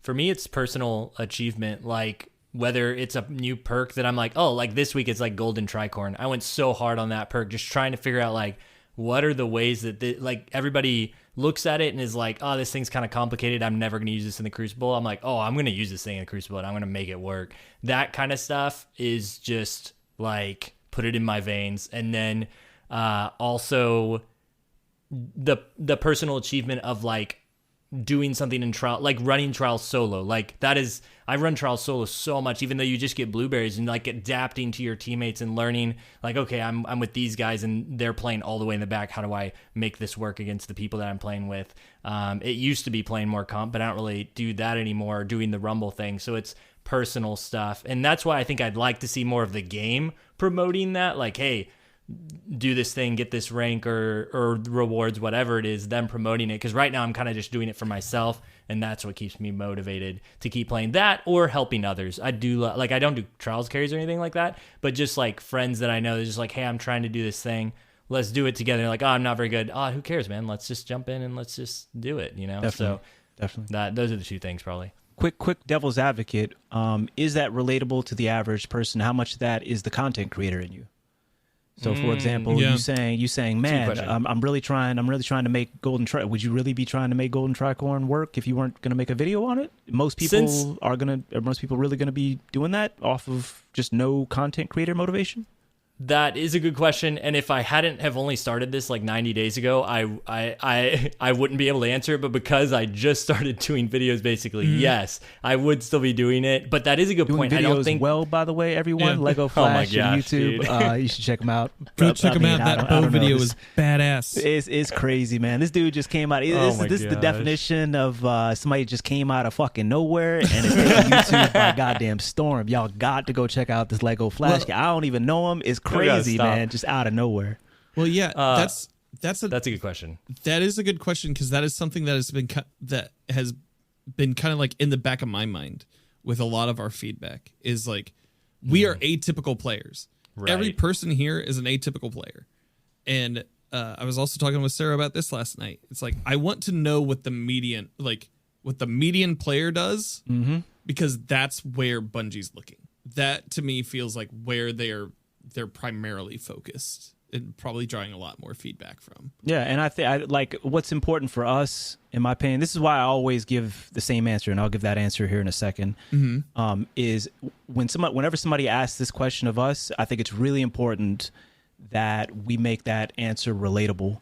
For me, it's personal achievement, like whether it's a new perk that I'm like, oh, like this week it's like Golden Tricorn. I went so hard on that perk, just trying to figure out like what are the ways that like everybody looks at it and is like, oh, this thing's kind of complicated. I'm never going to use this in the Crucible. I'm like, oh, I'm going to use this thing in the Crucible and I'm going to make it work. That kind of stuff is just like put it in my veins. And then also the personal achievement of like doing something in trial, like running trials solo. Like that is, I run trials solo so much, even though you just get blueberries, and like adapting to your teammates and learning like, okay, I'm with these guys and they're playing all the way in the back. How do I make this work against the people that I'm playing with? It used to be playing more comp, but I don't really do that anymore, doing the Rumble thing. So it's personal stuff. And that's why I think I'd like to see more of the game promoting that. Like, hey, do this thing, get this rank or rewards, whatever it is, them promoting it. Because right now I'm kind of just doing it for myself, and that's what keeps me motivated to keep playing that or helping others. I do like, I don't do trials carries or anything like that, but just like friends that I know, they're just like, hey, I'm trying to do this thing, let's do it together. Like, oh, I'm not very good. Oh, who cares, man? Let's just jump in and let's just do it, you know? Definitely. Those are the two things probably. Quick devil's advocate. Is that relatable to the average person? How much of that is the content creator in you? So, for example, you saying, man, I'm really trying to make Golden Tri. Would you really be trying to make Golden Tricorn work if you weren't going to make a video on it? Most people are most people really going to be doing that off of just no content creator motivation? That is a good question, and if I hadn't have only started this like 90 days ago, I wouldn't be able to answer it. But because I just started doing videos, basically, yes, I would still be doing it. But that is a good point. Videos, I don't think by the way, everyone, Legoleflash on YouTube, you should check them out. Go check them out. That bow video is badass. It's crazy, man. This dude just came out. This is the definition of somebody just came out of fucking nowhere and is taking YouTube by goddamn storm. Y'all got to go check out this Legoleflash. I don't even know him. It's crazy, man, just out of nowhere. Well, yeah, that's a good question. That is a good question, because that is something that has been kind of like in the back of my mind with a lot of our feedback. Is like, we are atypical players. Right. Every person here is an atypical player, and I was also talking with Sarah about this last night. It's like, I want to know what the median player does, because that's where Bungie's looking. That to me feels like where they're primarily focused and probably drawing a lot more feedback from. Yeah, and I think like what's important for us, in my opinion, this is why I always give the same answer, and I'll give that answer here in a second, is whenever somebody asks this question of us, I think it's really important that we make that answer relatable,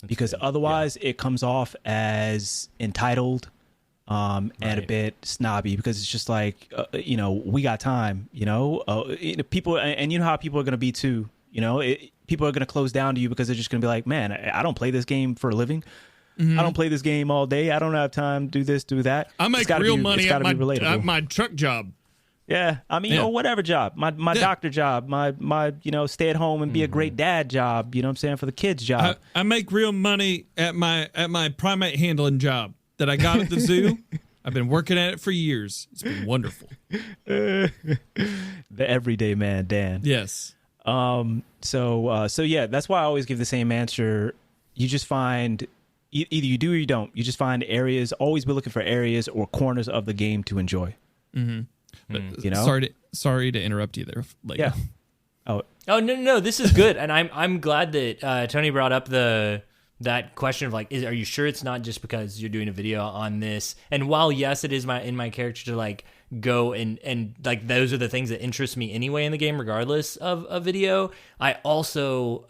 because otherwise it comes off as entitled and a bit snobby, because it's just like, we got time, people, and you know how people are going to be too, people are going to close down to you because they're just going to be like, man, I don't play this game for a living. I don't play this game all day. I don't have time to do this, do that. I make real money at my truck job. Yeah, I mean, or whatever job, my doctor job, my stay at home and be a great dad job. You know what I'm saying, for the kids job. I make real money at my primate handling job that I got at the zoo. I've been working at it for years. It's been wonderful. The everyday man, Dan. Yes. So yeah, that's why I always give the same answer. You just find either you do or you don't. You just find areas. Always be looking for areas or corners of the game to enjoy. Mm-hmm. But sorry to interrupt you there. Yeah. Oh no, this is good, and I'm glad that Tony brought up that question of like, are you sure it's not just because you're doing a video on this? And while yes, it is in my character to like go and like those are the things that interest me anyway in the game, regardless of a video. I also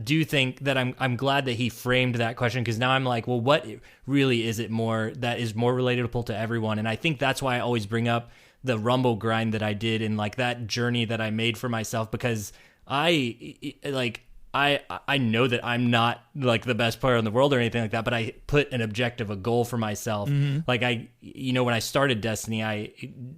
do think that I'm glad that he framed that question, because now I'm like, well, what really is it more that is more relatable to everyone? And I think that's why I always bring up the Rumble grind that I did and like that journey that I made for myself, because I know that I'm not like the best player in the world or anything like that, but I put an objective, a goal for myself. Like when I started Destiny, I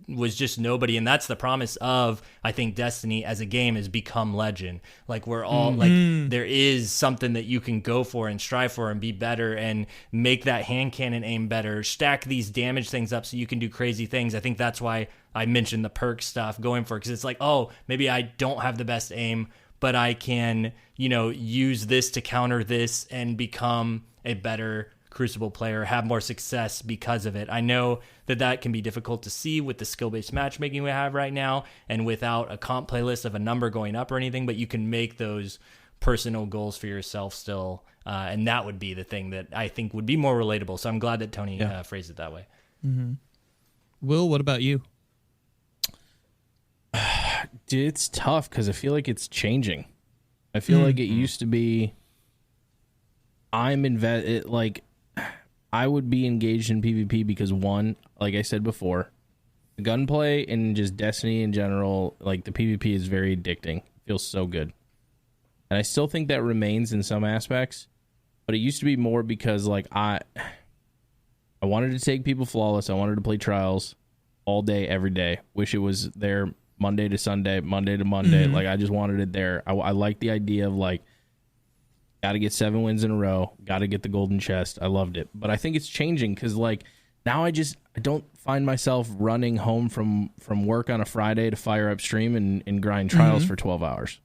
was just nobody. And that's the promise of, I think, Destiny as a game is become legend. Like we're all like, there is something that you can go for and strive for and be better and make that hand cannon aim better, stack these damage things up so you can do crazy things. I think that's why I mentioned the perk stuff going for it, because it's like, oh, maybe I don't have the best aim, but I can, use this to counter this and become a better Crucible player, have more success because of it. I know that can be difficult to see with the skill-based matchmaking we have right now and without a comp playlist of a number going up or anything, but you can make those personal goals for yourself still. And that would be the thing that I think would be more relatable. So I'm glad that Tony phrased it that way. Mm-hmm. Will, what about you? Dude, it's tough because I feel like it's changing. I feel like it used to be I would be engaged in PvP because, one, like I said before, the gunplay and just Destiny in general, like the PvP is very addicting. It feels so good. And I still think that remains in some aspects, but it used to be more because like I wanted to take people flawless. I wanted to play trials all day, every day. Wish it was there Monday to Sunday, Monday to Monday. Like I just wanted it there. I like the idea of like, got to get 7 wins in a row, got to get the golden chest. I loved it. But I think it's changing because like now I don't find myself running home from work on a Friday to fire up stream and grind trials for 12 hours.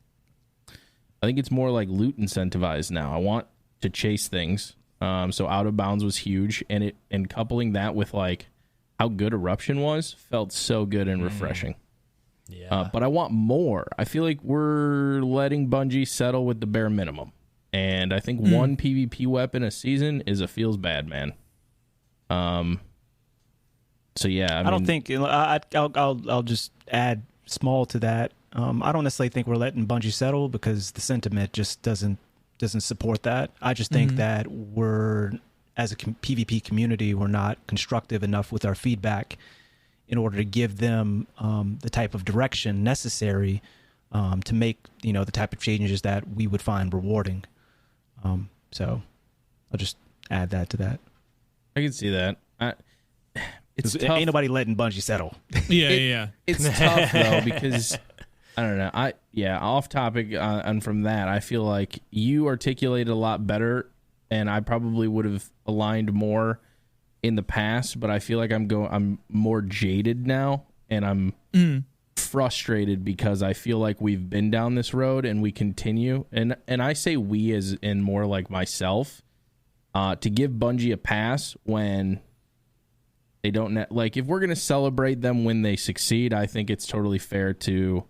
I think it's more like loot incentivized now. I want to chase things. So Out of Bounds was huge, and coupling that with like how good Eruption was felt so good and refreshing. Yeah. But I want more. I feel like we're letting Bungie settle with the bare minimum. And I think one PvP weapon a season feels bad, man. So yeah, I don't think I'll just add small to that. I don't necessarily think we're letting Bungie settle because the sentiment just doesn't support that. I just think that we're, as a PvP community, we're not constructive enough with our feedback in order to give them the type of direction necessary to make the type of changes that we would find rewarding. So I'll just add that to that. I can see that. It's tough. Ain't nobody letting Bungie settle. Yeah. It's tough though because I don't know. Off topic and from that, I feel like you articulated a lot better, and I probably would have aligned more in the past, but I feel like I'm more jaded now, and I'm frustrated because I feel like we've been down this road and we continue. And I say we as in more like myself, to give Bungie a pass when they don't like, if we're going to celebrate them when they succeed, I think it's totally fair to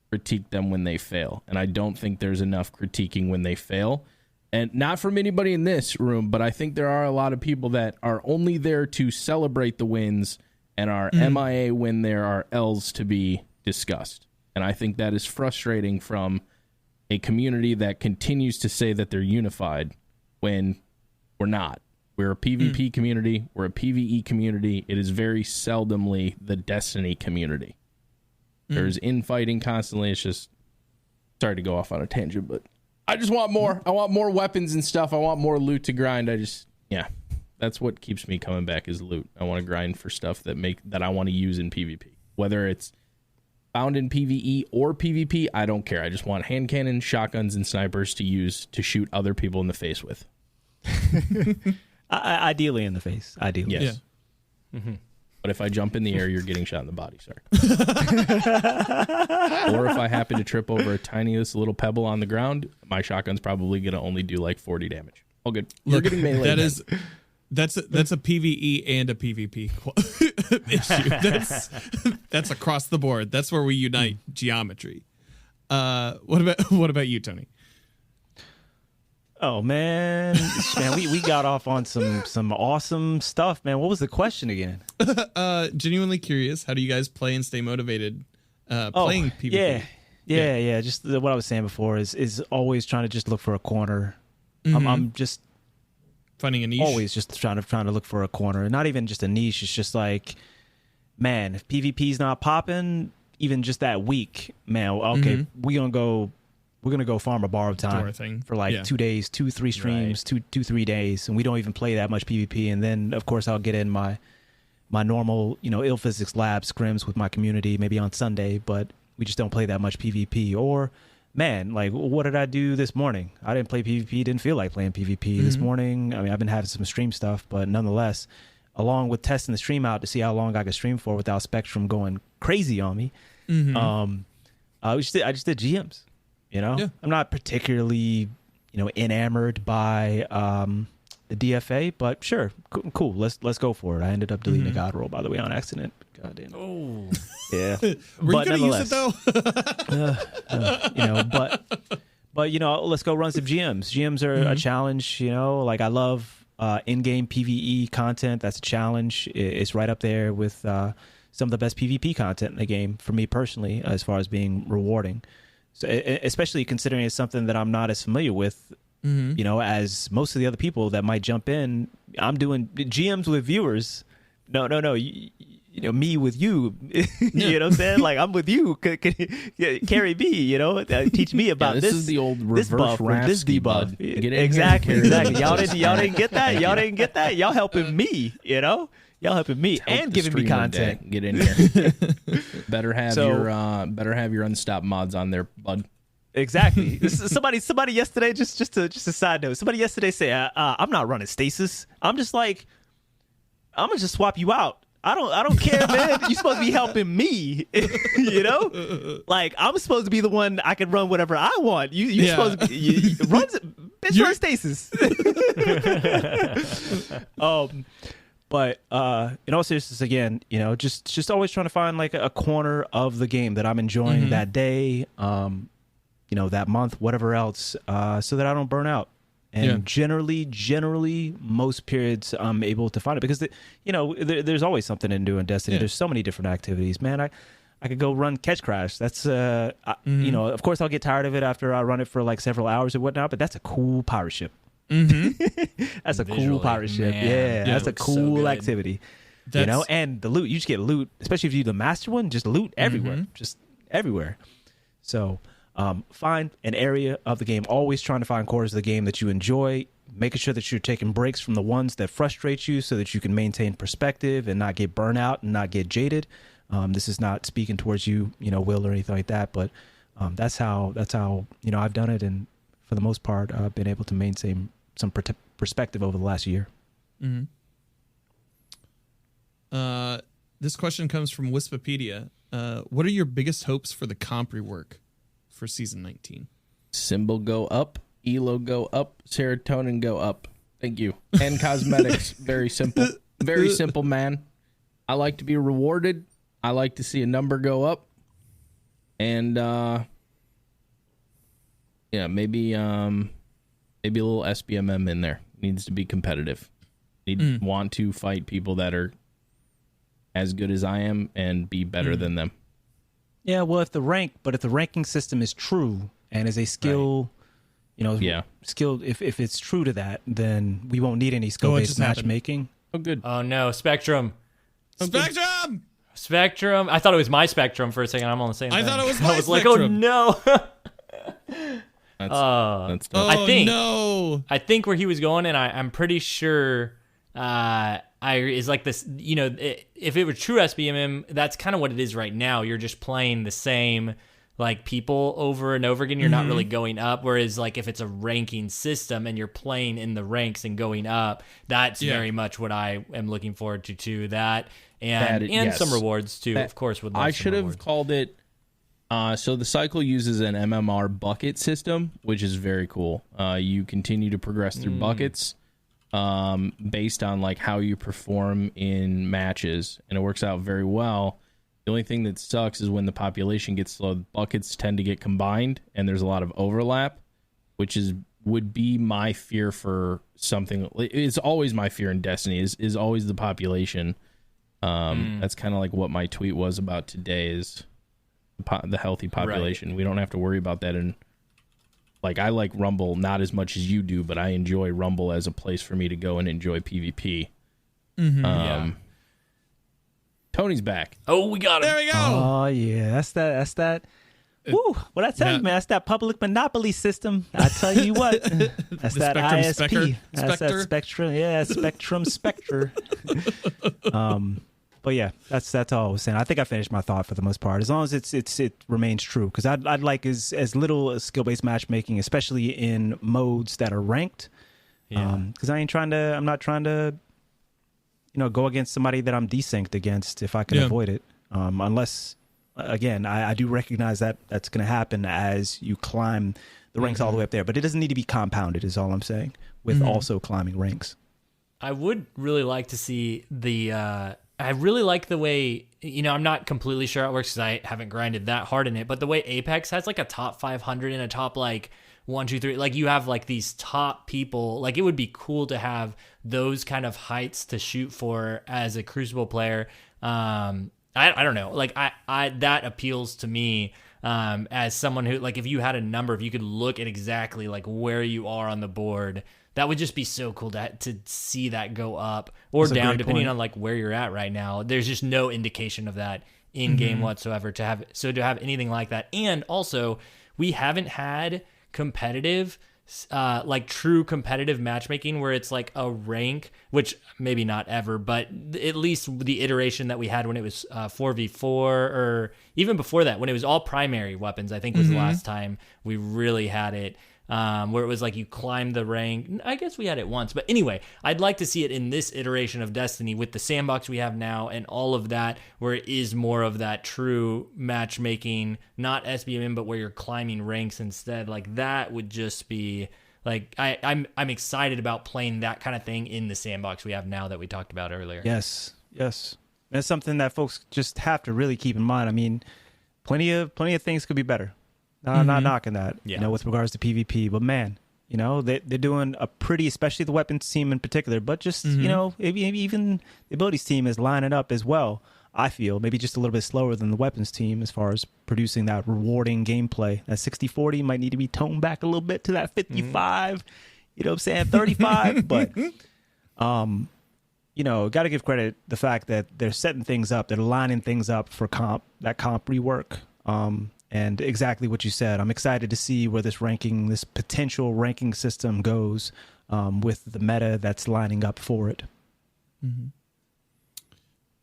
critique them when they fail. And I don't think there's enough critiquing when they fail. And not from anybody in this room, but I think there are a lot of people that are only there to celebrate the wins and are MIA when there are L's to be discussed. And I think that is frustrating from a community that continues to say that they're unified when we're not. We're a PvP community. We're a PvE community. It is very seldomly the Destiny community. There's infighting constantly. It's just, sorry to go off on a tangent, but I just want more. I want more weapons and stuff. I want more loot to grind. That's what keeps me coming back is loot. I want to grind for stuff that I want to use in PvP. Whether it's found in PvE or PvP, I don't care. I just want hand cannons, shotguns, and snipers to use to shoot other people in the face with. Ideally in the face. Ideally. Yes. Yeah. But if I jump in the air, you're getting shot in the body. Sorry. Or if I happen to trip over a tiniest little pebble on the ground, my shotgun's probably going to only do like 40 damage. All good. You're getting melee. That's a PvE and a PvP issue. That's across the board. That's where we unite geometry. What about you, Tony? Oh man, we got off on some awesome stuff, man. What was the question again? Genuinely curious. How do you guys play and stay motivated playing PvP? Yeah. Just what I was saying before is always trying to just look for a corner. I'm just finding a niche. Always just trying to look for a corner. Not even just a niche. It's just like, man, if PvP's not popping, even just that week, man. Okay, we're gonna go farm a borrowed time for like 2 days, 2-3 streams, right. 2-3 days, and we don't even play that much PvP. And then of course I'll get in my normal, IllPhysics lab scrims with my community maybe on Sunday, but we just don't play that much PvP. Or man, like what did I do this morning? I didn't play PvP, didn't feel like playing PvP this morning. I mean, I've been having some stream stuff, but nonetheless, along with testing the stream out to see how long I could stream for without Spectrum going crazy on me, I just did GMs. I'm not particularly, enamored by the DFA, but sure, cool. Let's go for it. I ended up deleting a god roll, by the way, on accident. God damn. Oh, yeah. Were you gonna use it though? But let's go run some GMs. GMs are a challenge. Like I love in-game PvE content. That's a challenge. It's right up there with some of the best PvP content in the game for me personally, as far as being rewarding. So, especially considering it's something that I'm not as familiar with, as most of the other people that might jump in. I'm doing GMs with viewers. No. Me with you. You know what I'm saying? Like I'm with you. Carry me. Teach me about this. This is the old reverse buff, this debuff. Exactly. Y'all didn't get that. Y'all didn't get that. Y'all helping me. Y'all helping me and giving me content. Deck. Get in here. Better have your unstopped mods on there, bud. Exactly. Somebody yesterday, just a side note. Somebody yesterday said, "I'm not running stasis. I'm just like, I'm gonna just swap you out. I don't care, man. You're supposed to be helping me. Like I'm supposed to be the one I can run whatever I want. You're supposed to be run stasis." But in all seriousness, again, just always trying to find like a corner of the game that I'm enjoying that day, that month, whatever else, so that I don't burn out. And generally, most periods I'm able to find it because there's always something to do in Destiny. There's so many different activities, man. I could go run Catch Crash. That's of course I'll get tired of it after I run it for like several hours or whatnot. But that's a cool pirate ship. That's a cool pirate ship. Yeah, that's a cool activity. And the loot, you just get loot, especially if you do the master one, just loot everywhere, just everywhere. So find an area of the game, always trying to find corners of the game that you enjoy, making sure that you're taking breaks from the ones that frustrate you so that you can maintain perspective and not get burnt out and not get jaded. This is not speaking towards you, Will, or anything like that, but that's how I've done it, and for the most part, I've been able to maintain some perspective over the last year. This question comes from Wispipedia. What are your biggest hopes for the comp rework for season 19? Symbol go up, elo go up, serotonin go up. Thank you. And cosmetics. Very simple. Very simple, man. I like to be rewarded. I like to see a number go up. And maybe a little SBMM in there. Needs to be competitive. Want to fight people that are as good as I am and be better than them. Yeah, well, if the ranking system is true and is a skill, skill, if it's true to that, then we won't need any skill-based matchmaking. Oh, good. Oh, no. Spectrum. Spectrum! Spectrum. I thought it was my Spectrum for a second. I'm on the same thing. I thought it was my I was Spectrum. like, oh, no. That's I think where he was going, and I'm pretty sure is like this, if it were true SBMM, that's kind of what it is right now. You're just playing the same like people over and over again. You're not really going up. Whereas like if it's a ranking system and you're playing in the ranks and going up, that's very much what I am looking forward to that. And some rewards too, of course. I should have called it. So the cycle uses an MMR bucket system, which is very cool. You continue to progress through buckets based on like how you perform in matches, and it works out very well. The only thing that sucks is when the population gets slow, buckets tend to get combined, and there's a lot of overlap, which would be my fear for something. It's always my fear in Destiny is always the population. That's kind of like what my tweet was about today is the healthy population. Right. We don't have to worry about that. And like, I like Rumble not as much as you do, but I enjoy Rumble as a place for me to go and enjoy PvP. Tony's back. Oh, we got him. There we go. Oh yeah, that's that. Woo! What I tell you, man, that's that public monopoly system. I tell you what, that's that ISP. That's that Spectrum. Yeah, Spectrum Spectre. But yeah, that's all I was saying. I think I finished my thought for the most part. As long as it remains true, because I'd like as little skill based matchmaking, especially in modes that are ranked. Yeah. Because I'm not trying to, go against somebody that I'm desynced against if I can avoid it. Unless, again, I do recognize that that's going to happen as you climb the ranks all the way up there. But it doesn't need to be compounded, is all I'm saying, with also climbing ranks. I would really like to see I really like the way, I'm not completely sure how it works because I haven't grinded that hard in it, but the way Apex has like a top 500 and a top like 1, 2, 3, like you have like these top people, like it would be cool to have those kind of heights to shoot for as a Crucible player. I don't know, like I that appeals to me as someone who, like, if you had a number, if you could look at exactly like where you are on the board, that would just be so cool to see that go up or down, depending on like where you're at right now. There's just no indication of that in game whatsoever to have anything like that. And also, we haven't had competitive, like true competitive matchmaking where it's like a rank, which maybe not ever, but at least the iteration that we had when it was 4v4 or even before that, when it was all primary weapons, I think was the last time we really had it. Where it was like you climb the rank. I guess we had it once, but anyway, I'd like to see it in this iteration of Destiny with the sandbox we have now and all of that, where it is more of that true matchmaking, not SBMM, but where you're climbing ranks instead. Like that would just be like I'm excited about playing that kind of thing in the sandbox we have now that we talked about earlier. Yes. That's something that folks just have to really keep in mind. I mean, plenty of things could be better. I'm not knocking that, with regards to PvP, but man, they're doing a pretty, especially the weapons team in particular, but just, maybe even the abilities team is lining up as well. I feel maybe just a little bit slower than the weapons team as far as producing that rewarding gameplay. That 60-40 might need to be toned back a little bit to that 55, 35, but, got to give credit the fact that they're setting things up, they're lining things up for comp rework. And exactly what you said. I'm excited to see where this potential ranking system goes with the meta that's lining up for it.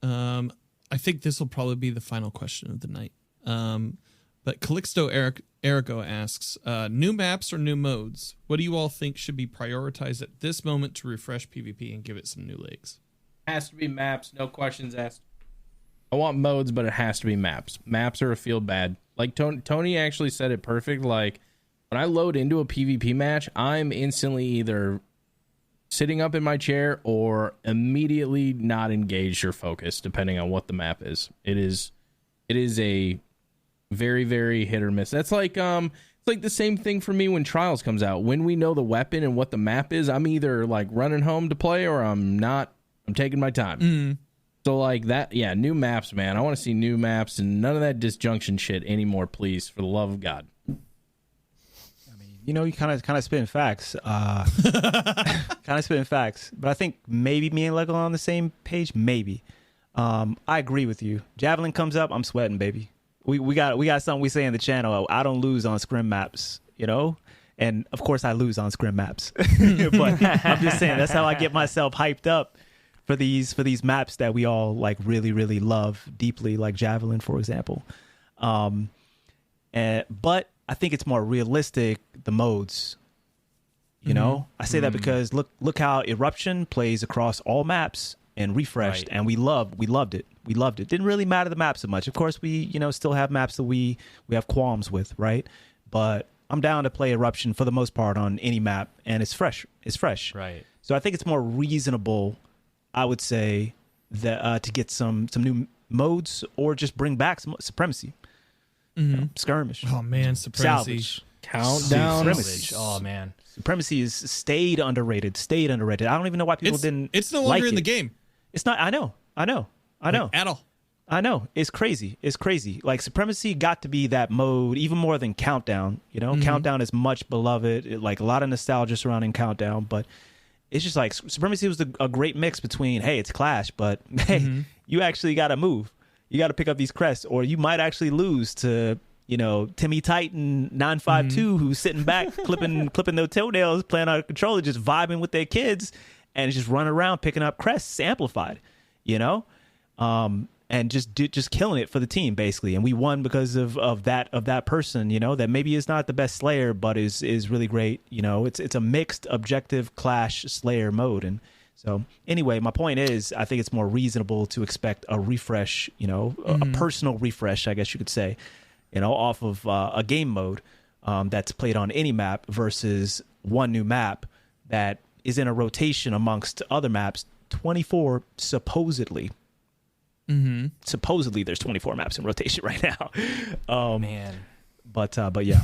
I think this will probably be the final question of the night. But Calixto Erico asks, new maps or new modes? What do you all think should be prioritized at this moment to refresh PvP and give it some new legs? Has to be maps, no questions asked. I want modes, but it has to be maps. Maps are a feel bad. Like Tony actually said it perfect. Like when I load into a PvP match, I'm instantly either sitting up in my chair or immediately not engaged or focused, depending on what the map is. It is a very, very hit or miss. That's like it's like the same thing for me when Trials comes out. When we know the weapon and what the map is, I'm either like running home to play or I'm not. I'm taking my time. So like that, yeah, new maps, man. I want to see new maps and none of that disjunction shit anymore, please, for the love of God. You know, you kind of spitting facts. Kind of spitting facts. But I think maybe me and Lego are on the same page. Maybe. I agree with you. Javelin comes up, I'm sweating, baby. We got something we say in the channel. I don't lose on scrim maps, you know? And of course I lose on scrim maps. But I'm just saying that's how I get myself hyped up for these maps that we all like really, really love deeply, like Javelin, for example. But I think it's more realistic, the modes. You know? I say that because look how Eruption plays across all maps and refreshed, and we loved it. We loved it. Didn't really matter the map so much. Of course, we, you know, still have maps that we have qualms with, right? But I'm down to play Eruption for the most part on any map, and it's fresh. It's fresh. Right. So I think it's more reasonable, I would say, that to get some new modes or just bring back some Supremacy. You know, skirmish. Oh man, Supremacy. Salvage. Countdown. Supremacy. Oh man. Supremacy is stayed underrated. I don't even know why people didn't. It's no longer in the game. It's not. I know. Like, at all. I know. It's crazy. Like Supremacy got to be that mode even more than Countdown. You know, Countdown is much beloved. Like a lot of nostalgia surrounding Countdown, but it's just like Supremacy was a great mix between, hey, it's Clash, but hey, you actually got to move. You got to pick up these crests, or you might actually lose to, you know, Timmy Titan 952 who's sitting back clipping their toenails, playing on a controller, just vibing with their kids, and just running around picking up crests amplified, you know, and just killing it for the team basically. And we won because of that person, you know, that maybe is not the best Slayer, but is really great. You know, it's a mixed objective Clash Slayer mode. And so anyway, my point is, I think it's more reasonable to expect a refresh, you know, a personal refresh, I guess you could say, you know, off of a game mode that's played on any map versus one new map that is in a rotation amongst other maps, 24 supposedly. Supposedly there's 24 maps in rotation right now. Man. But yeah.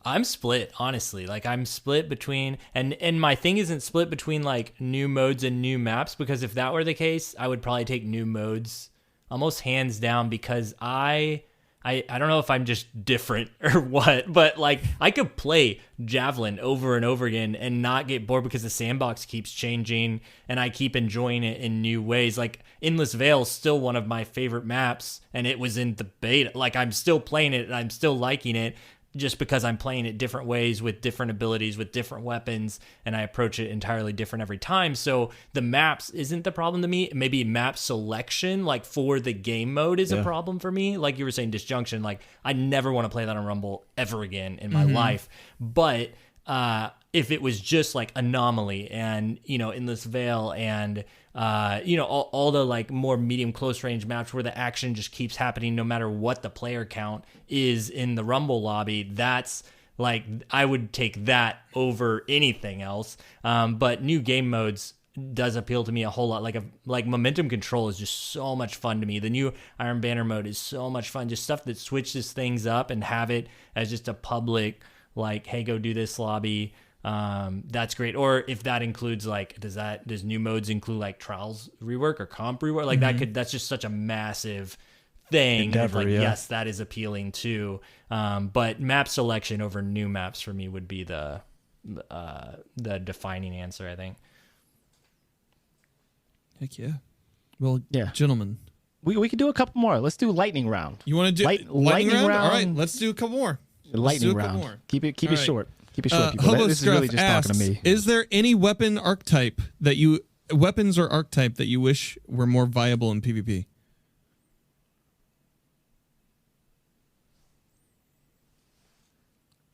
I'm split, honestly. Like I'm split between and my thing isn't split between like new modes and new maps, because if that were the case, I would probably take new modes almost hands down, because I don't know if I'm just different or what, but like I could play Javelin over and over again and not get bored because the sandbox keeps changing and I keep enjoying it in new ways. Like Endless Veil is still one of my favorite maps, and it was in the beta. Like I'm still playing it and I'm still liking it, just because I'm playing it different ways with different abilities, with different weapons, and I approach it entirely different every time. So the maps isn't the problem to me. Maybe map selection, like for the game mode, is a problem for me. Like you were saying, disjunction, like I never want to play that on Rumble ever again in my life. But if it was just like Anomaly and, you know, Endless Veil and, you know, all the like more medium close range maps where the action just keeps happening no matter what the player count is in the Rumble lobby, that's like, I would take that over anything else. But new game modes does appeal to me a whole lot. Like momentum control is just so much fun to me. The new Iron Banner mode is so much fun. Just stuff that switches things up and have it as just a public, like, hey, go do this lobby. That's great. Or if that includes like, does new modes include like trials rework or comp rework? Like that's just such a massive thing. Endeavor, like, yeah. yes, that is appealing too. But map selection over new maps for me would be the defining answer, I think. Heck yeah. Well, Yeah. gentlemen, We could do a couple more. Let's do lightning round. you want to do Lightning round? All right, let's do a couple more. Lightning do a couple round. more. Keep it All right. short. Keep it short, people. Hobo This is really Scruff just talking to asks, me. is there any weapon archetype weapons or archetype that you wish were more viable in PvP?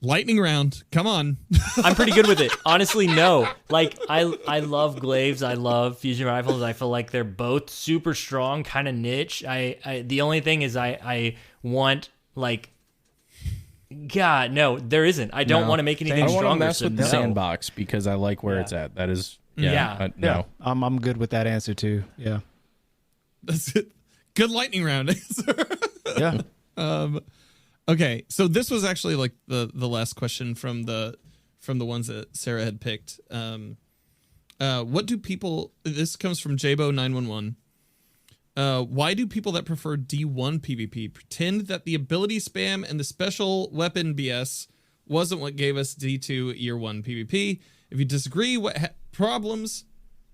Lightning round. Come on. I'm pretty good with it. Honestly, no. Like, I love glaives. I love fusion rifles. I feel like they're both super strong, kind of niche. The only thing is I want, like, God, no, there isn't. I don't want to make anything I don't want to stronger. mess So with the no. sandbox because I like where it's at. That is, Yeah. no. I'm good with that answer too. Yeah. That's it. Good lightning round answer. Yeah. Okay, so this was actually like the last question from the ones that Sarah had picked. What do people? This comes from Jabo911. Why do people that prefer D1 PvP pretend that the ability spam and the special weapon BS wasn't what gave us D2 year 1 PvP? If you disagree, what problems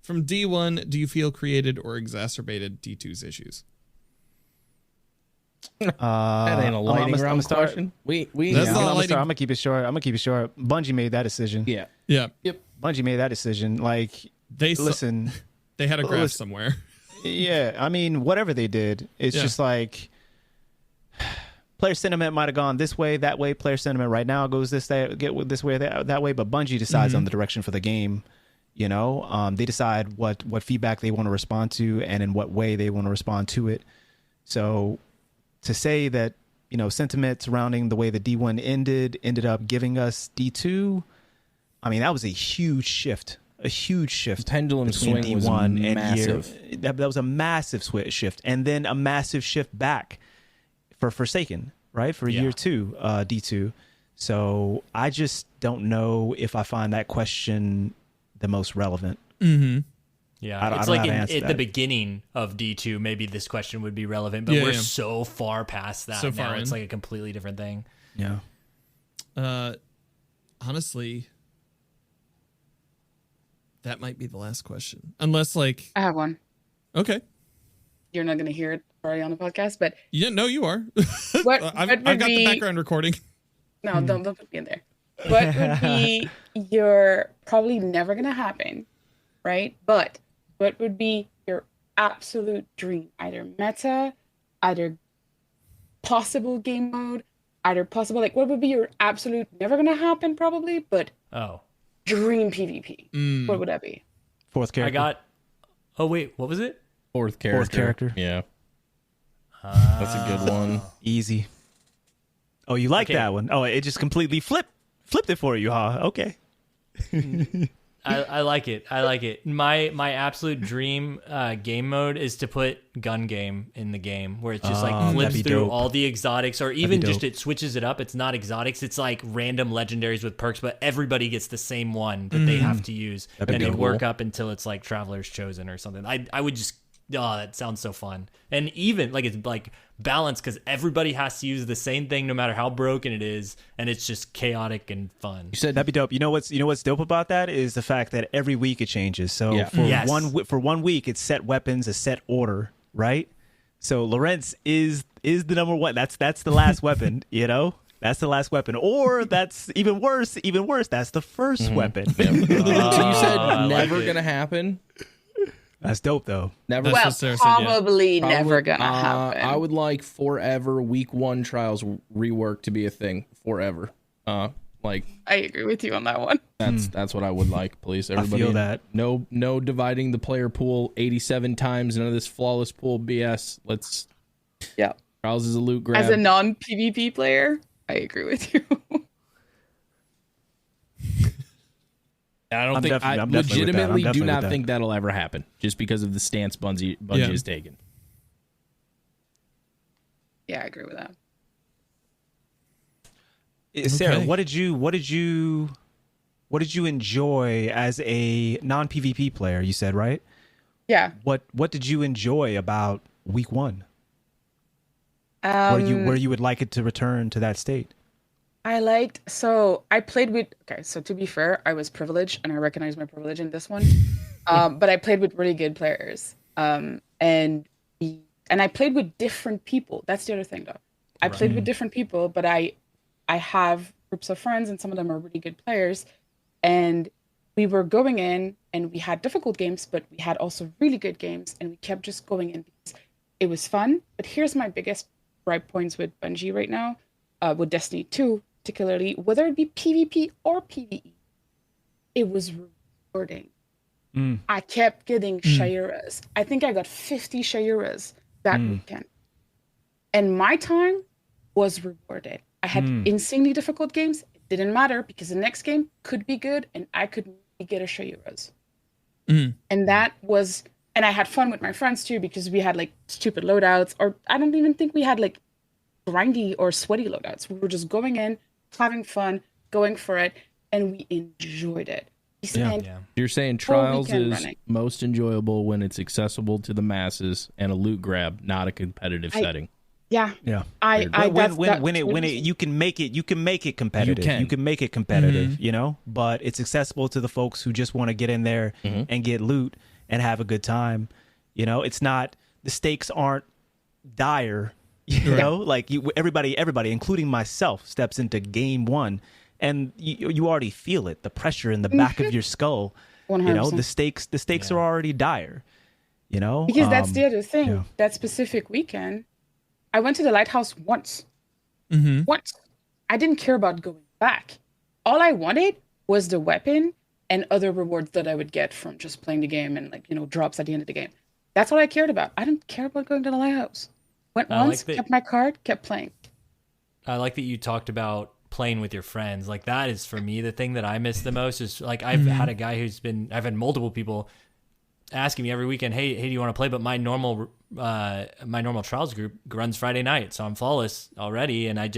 from D1 do you feel created or exacerbated D2's issues? That ain't a lightning round question. I'm gonna keep it short. Bungie made that decision. Yeah. Yep. Bungie made that decision. Like, they had a graph somewhere. Yeah, I mean, whatever they did, it's just like player sentiment might have gone this way, that way. Player sentiment right now goes this way, that way. But Bungie decides on the direction for the game. You know, they decide what feedback they want to respond to and in what way they want to respond to it. So to say that, you know, sentiment surrounding the way the D1 ended up giving us D2, I mean, that was a huge shift. The pendulum swing D1 was massive. That was a massive shift, and then a massive shift back for Forsaken, right? For year 2, D2. So I just don't know if I find that question the most relevant. Mm-hmm. Yeah, it's like at the beginning of D2, maybe this question would be relevant, but we're so far past that now. It's like a completely different thing. Yeah. Honestly, that might be the last question. Unless, like... I have one. Okay. You're not going to hear it probably on the podcast, but... Yeah, no, you are. I've got the background recording. No, don't put me in there. What would be your... Probably never going to happen, right? But what would be your absolute dream? Either meta, either possible game mode, either possible... Like, what would be your absolute... Never going to happen, probably, but... dream PvP. What would that be? Fourth character. Oh wait, what was it? Fourth character. Yeah. That's a good one. Easy. Oh, you like that one? Oh, it just completely flipped it for you, huh? Okay. I like it. My absolute dream game mode is to put gun game in the game, where it just like flips through all the exotics, or even just it switches it up. It's not exotics, it's like random legendaries with perks, but everybody gets the same one that they have to use, and they work up until it's like Traveler's Chosen or something. I would just that sounds so fun. And even like it's like balanced, because everybody has to use the same thing no matter how broken it is, and it's just chaotic and fun. You said that'd be dope. You know what's dope about that is the fact that every week it changes. So for 1 week it's set weapons, a set order, right? So Lawrence is the number one. That's the last weapon, you know? That's the last weapon. Or that's even worse, that's the first weapon. So you said never gonna happen? That's dope, though. Never. Well, probably never gonna happen. I would like forever week 1 trials rework to be a thing forever. Like I agree with you on that one. That's what I would like, please. Everybody, I feel that. No dividing the player pool 87 times. None of this flawless pool BS. Let's. Yeah. Trials is a loot grab. As a non-PvP player, I agree with you. I legitimately do not think that'll ever happen, just because of the stance Bungie has taken. Yeah, I agree with that. Sarah, what did you enjoy as a non-PvP player? You said, right? Yeah. What did you enjoy about week 1? Where you would like it to return to that state? So to be fair, I was privileged, and I recognize my privilege in this one. But I played with really good players. And I played with different people. That's the other thing, though. I played with different people, but I have groups of friends, and some of them are really good players. And we were going in, and we had difficult games, but we had also really good games, and we kept just going in because it was fun. But here's my biggest gripe points with Bungie right now, with Destiny 2. Particularly, whether it be PvP or PvE, it was rewarding. I kept getting Shayuras. I think I got 50 Shayuras that weekend. And my time was rewarded. I had insanely difficult games. It didn't matter, because the next game could be good, and I could maybe get a Shayuras. And that was... And I had fun with my friends, too, because we had, like, stupid loadouts. Or I don't even think we had, like, grindy or sweaty loadouts. We were just going in, having fun, going for it, and we enjoyed it. spent You're saying Trials is most enjoyable when it's accessible to the masses and a loot grab, not a competitive setting. Yeah. When you can make it competitive. You can make it competitive, you know, but it's accessible to the folks who just want to get in there and get loot and have a good time. You know, it's not, the stakes aren't dire, you know, like everybody, including myself, steps into game one and you already feel it, the pressure in the back of your skull. 100%. You know, the stakes are already dire, you know, because that's the other thing. Yeah. That specific weekend, I went to the lighthouse once. Once. I didn't care about going back. All I wanted was the weapon and other rewards that I would get from just playing the game and, like, you know, drops at the end of the game. That's all I cared about. I didn't care about going to the lighthouse. Went once, kept my card, kept playing. I like that you talked about playing with your friends. Like, that is, for me, the thing that I miss the most is, like, I've had a guy I've had multiple people asking me every weekend, hey, do you want to play? But my normal trials group runs Friday night, so I'm flawless already, and I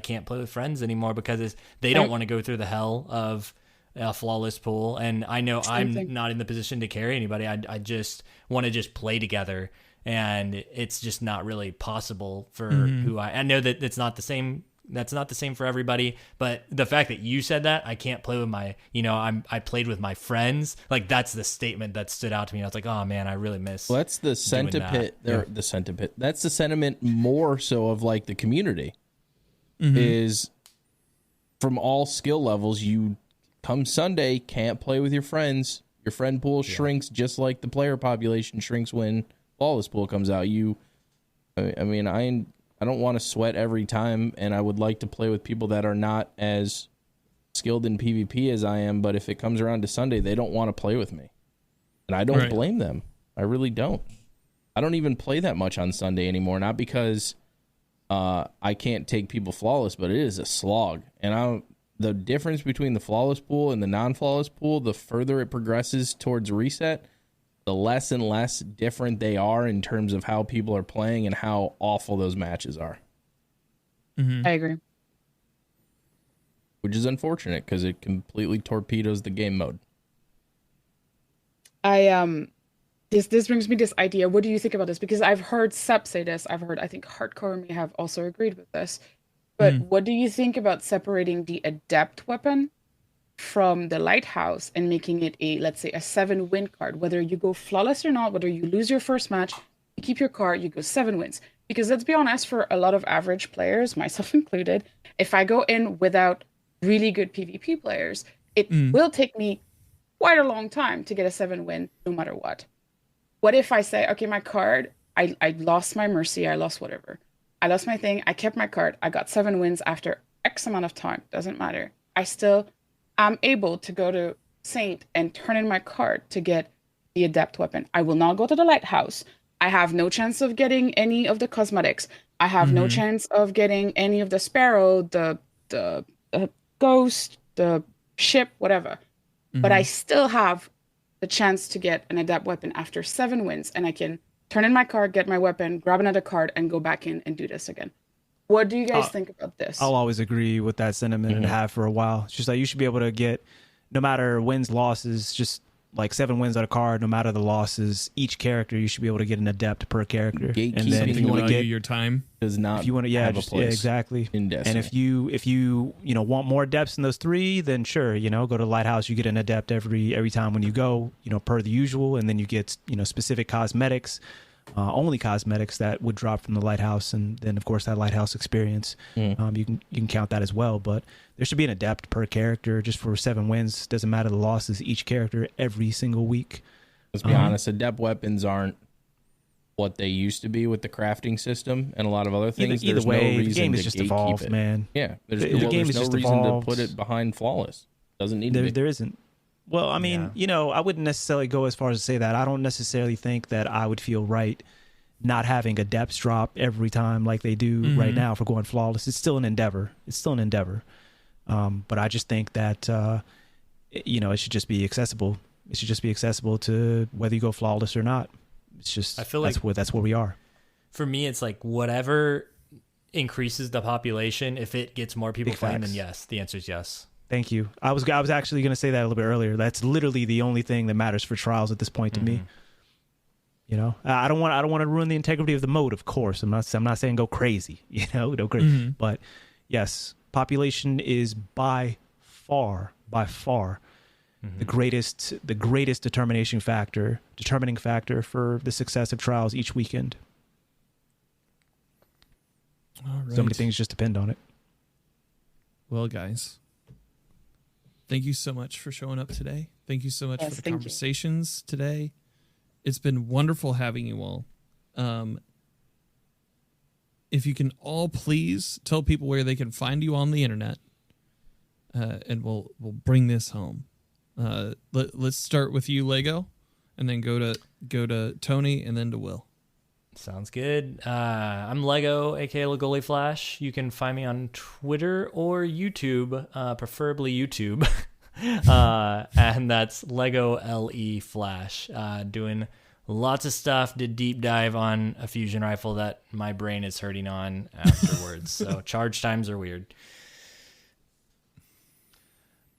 can't play with friends anymore because they don't want to go through the hell of a flawless pool, and I know I'm not in the position to carry anybody. I just want to just play together, and it's just not really possible for who I know that it's not the same. That's not the same for everybody, but the fact that you said that I can't play with my, you know, I played with my friends, like, that's the statement that stood out to me. I was like, oh man, I really miss. Well, that's the sentiment. The sentiment. That's the sentiment more so of, like, the community is from all skill levels. You come Sunday, can't play with your friends. Your friend pool shrinks just like the player population shrinks when Flawless Pool comes out. I don't want to sweat every time, and I would like to play with people that are not as skilled in PvP as I am, but if it comes around to Sunday, they don't want to play with me. And I don't blame them. I really don't. I don't even play that much on Sunday anymore, not because I can't take people flawless, but it is a slog. And the difference between the flawless pool and the non-flawless pool, the further it progresses towards reset, the less and less different they are in terms of how people are playing and how awful those matches are. I agree. Which is unfortunate because it completely torpedoes the game mode. This brings me this idea. What do you think about this? Because I've heard Sep say this. I think Hardcore may have also agreed with this. But what do you think about separating the adept weapon from the lighthouse and making it let's say a 7-win card, whether you go flawless or not, whether you lose your first match, you keep your card, you go 7 wins. Because let's be honest, for a lot of average players, myself included, if I go in without really good PvP players, it will take me quite a long time to get a 7 win, no matter what. What if I say, okay, my card, I lost my Mercy, I lost whatever. I lost my thing, I kept my card, I got 7 wins after X amount of time, doesn't matter. I'm able to go to Saint and turn in my card to get the adept weapon. I will not go to the lighthouse. I have no chance of getting any of the cosmetics. I have no chance of getting any of the sparrow, the ghost, the ship, whatever. But I still have the chance to get an adept weapon after 7 wins, and I can turn in my card, get my weapon, grab another card, and go back in and do this again. What do you guys think about this? I'll always agree with that sentiment and have for a while. It's just like you should be able to get, no matter wins, losses, just like 7 wins on a card, no matter the losses, each character, you should be able to get an adept per character. And then if you want to get your time, does not. If you want to, exactly. In Destiny. And if you want more adepts than those 3, then sure, go to the lighthouse. You get an adept every time when you go, per the usual, and then you get specific cosmetics. Only cosmetics that would drop from the lighthouse, and then of course that lighthouse experience. You can count that as well, but there should be an adept per character just for 7 wins. Doesn't matter the losses, each character every single week. Let's be honest, adept weapons aren't what they used to be with the crafting system and a lot of other things. Either way, the game is just evolved, man. Yeah, there's no reason to put it behind flawless. Doesn't need to be. There isn't. Well, I mean, I wouldn't necessarily go as far as to say that. I don't necessarily think that I would feel right not having adepts drop every time like they do right now for going flawless. It's still an endeavor. But I just think that, it should just be accessible. It should just be accessible to whether you go flawless or not. It's just, I feel like that's where we are. For me, it's like whatever increases the population, if it gets more people playing, then yes, the answer is yes. Thank you. I was actually going to say that a little bit earlier. That's literally the only thing that matters for trials at this point to me. You know, I don't want to ruin the integrity of the mode. Of course, I'm not saying go crazy. You know, go crazy. But yes, population is by far the greatest determining factor for the success of trials each weekend. All right. So many things just depend on it. Well, guys, thank you so much for showing up today. Thank you so much for the conversations today. It's been wonderful having you all. If you can all please tell people where they can find you on the internet, and we'll bring this home. Let's start with you, Lego, and then go to Tony, and then to Will. Sounds good. I'm Lego, aka Legoleflash. You can find me on Twitter or YouTube, preferably YouTube. And that's Lego LE Flash. Doing lots of stuff. Did deep dive on a fusion rifle that my brain is hurting on afterwards. So charge times are weird.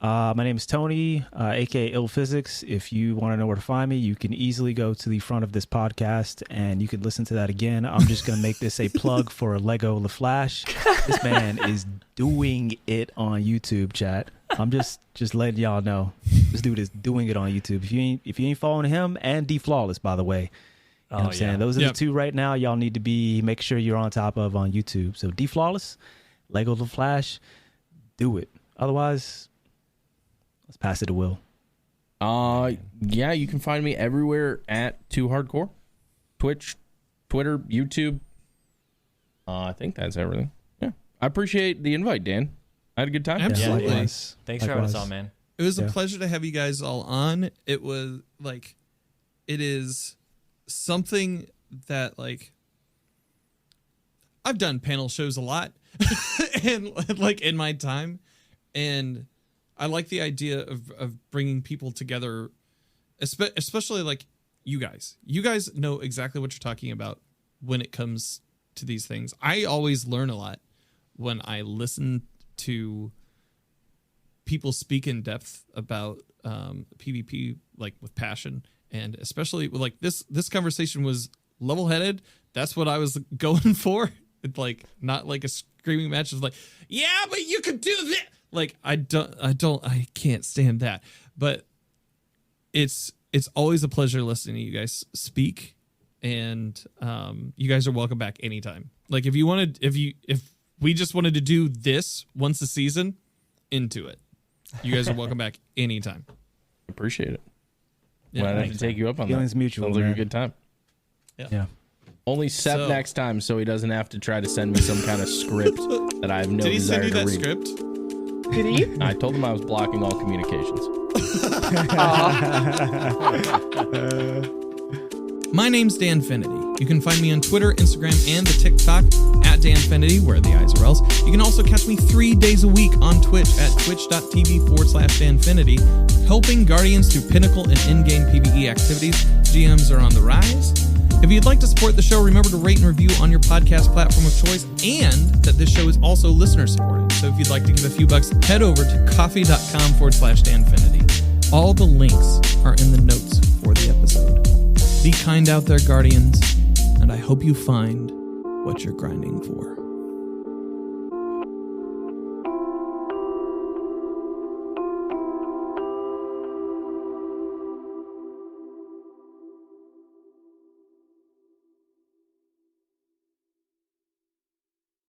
My name is Tony, aka IllPhysics. If you want to know where to find me, you can easily go to the front of this podcast and you can listen to that again. I'm just going to make this a plug for Legoleflash. This man is doing it on YouTube, chat. I'm just letting y'all know. This dude is doing it on YouTube. If you ain't following him, and D Flawless, by the way. You know what I'm saying? Those are the two right now y'all need to make sure you're on top of on YouTube. So D Flawless, Legoleflash, do it. Otherwise, let's pass it to Will. Yeah, you can find me everywhere at TooHardcore. Twitch, Twitter, YouTube. I think that's everything. Yeah. I appreciate the invite, Dan. I had a good time. Absolutely. Yeah, thanks for having us on, man. It was a pleasure to have you guys all on. It was like, it is something that like, I've done panel shows a lot and like in my time, and I like the idea of bringing people together, especially like you guys. You guys know exactly what you're talking about when it comes to these things. I always learn a lot when I listen to people speak in depth about PvP, like with passion, and especially like this conversation was level-headed. That's what I was going for. It's like not like a screaming match of like, yeah, but you could do this. Like I can't stand that. But it's always a pleasure listening to you guys speak, and you guys are welcome back anytime. Like if we just wanted to do this once a season, into it. You guys are welcome back anytime. Appreciate it. Yeah, Well, I have to take you up on Feelings that. mutual, Sounds like man. a good time. Yeah. Only Seth next time, so he doesn't have to try to send me some kind of script that I have no Did he desire send you to that read. script? Did he? I told him I was blocking all communications. My name's Danfinity. You can find me on Twitter, Instagram, and the TikTok at Danfinity, where the eyes are else. You can also catch me 3 days a week on Twitch at twitch.tv/Danfinity, helping Guardians through Pinnacle and in-game PvE activities. GMs are on the rise. If you'd like to support the show, remember to rate and review on your podcast platform of choice, and that this show is also listener supported. So if you'd like to give a few bucks, head over to coffee.com/Danfinity. All the links are in the notes for the episode. Be kind out there, Guardians, and I hope you find what you're grinding for.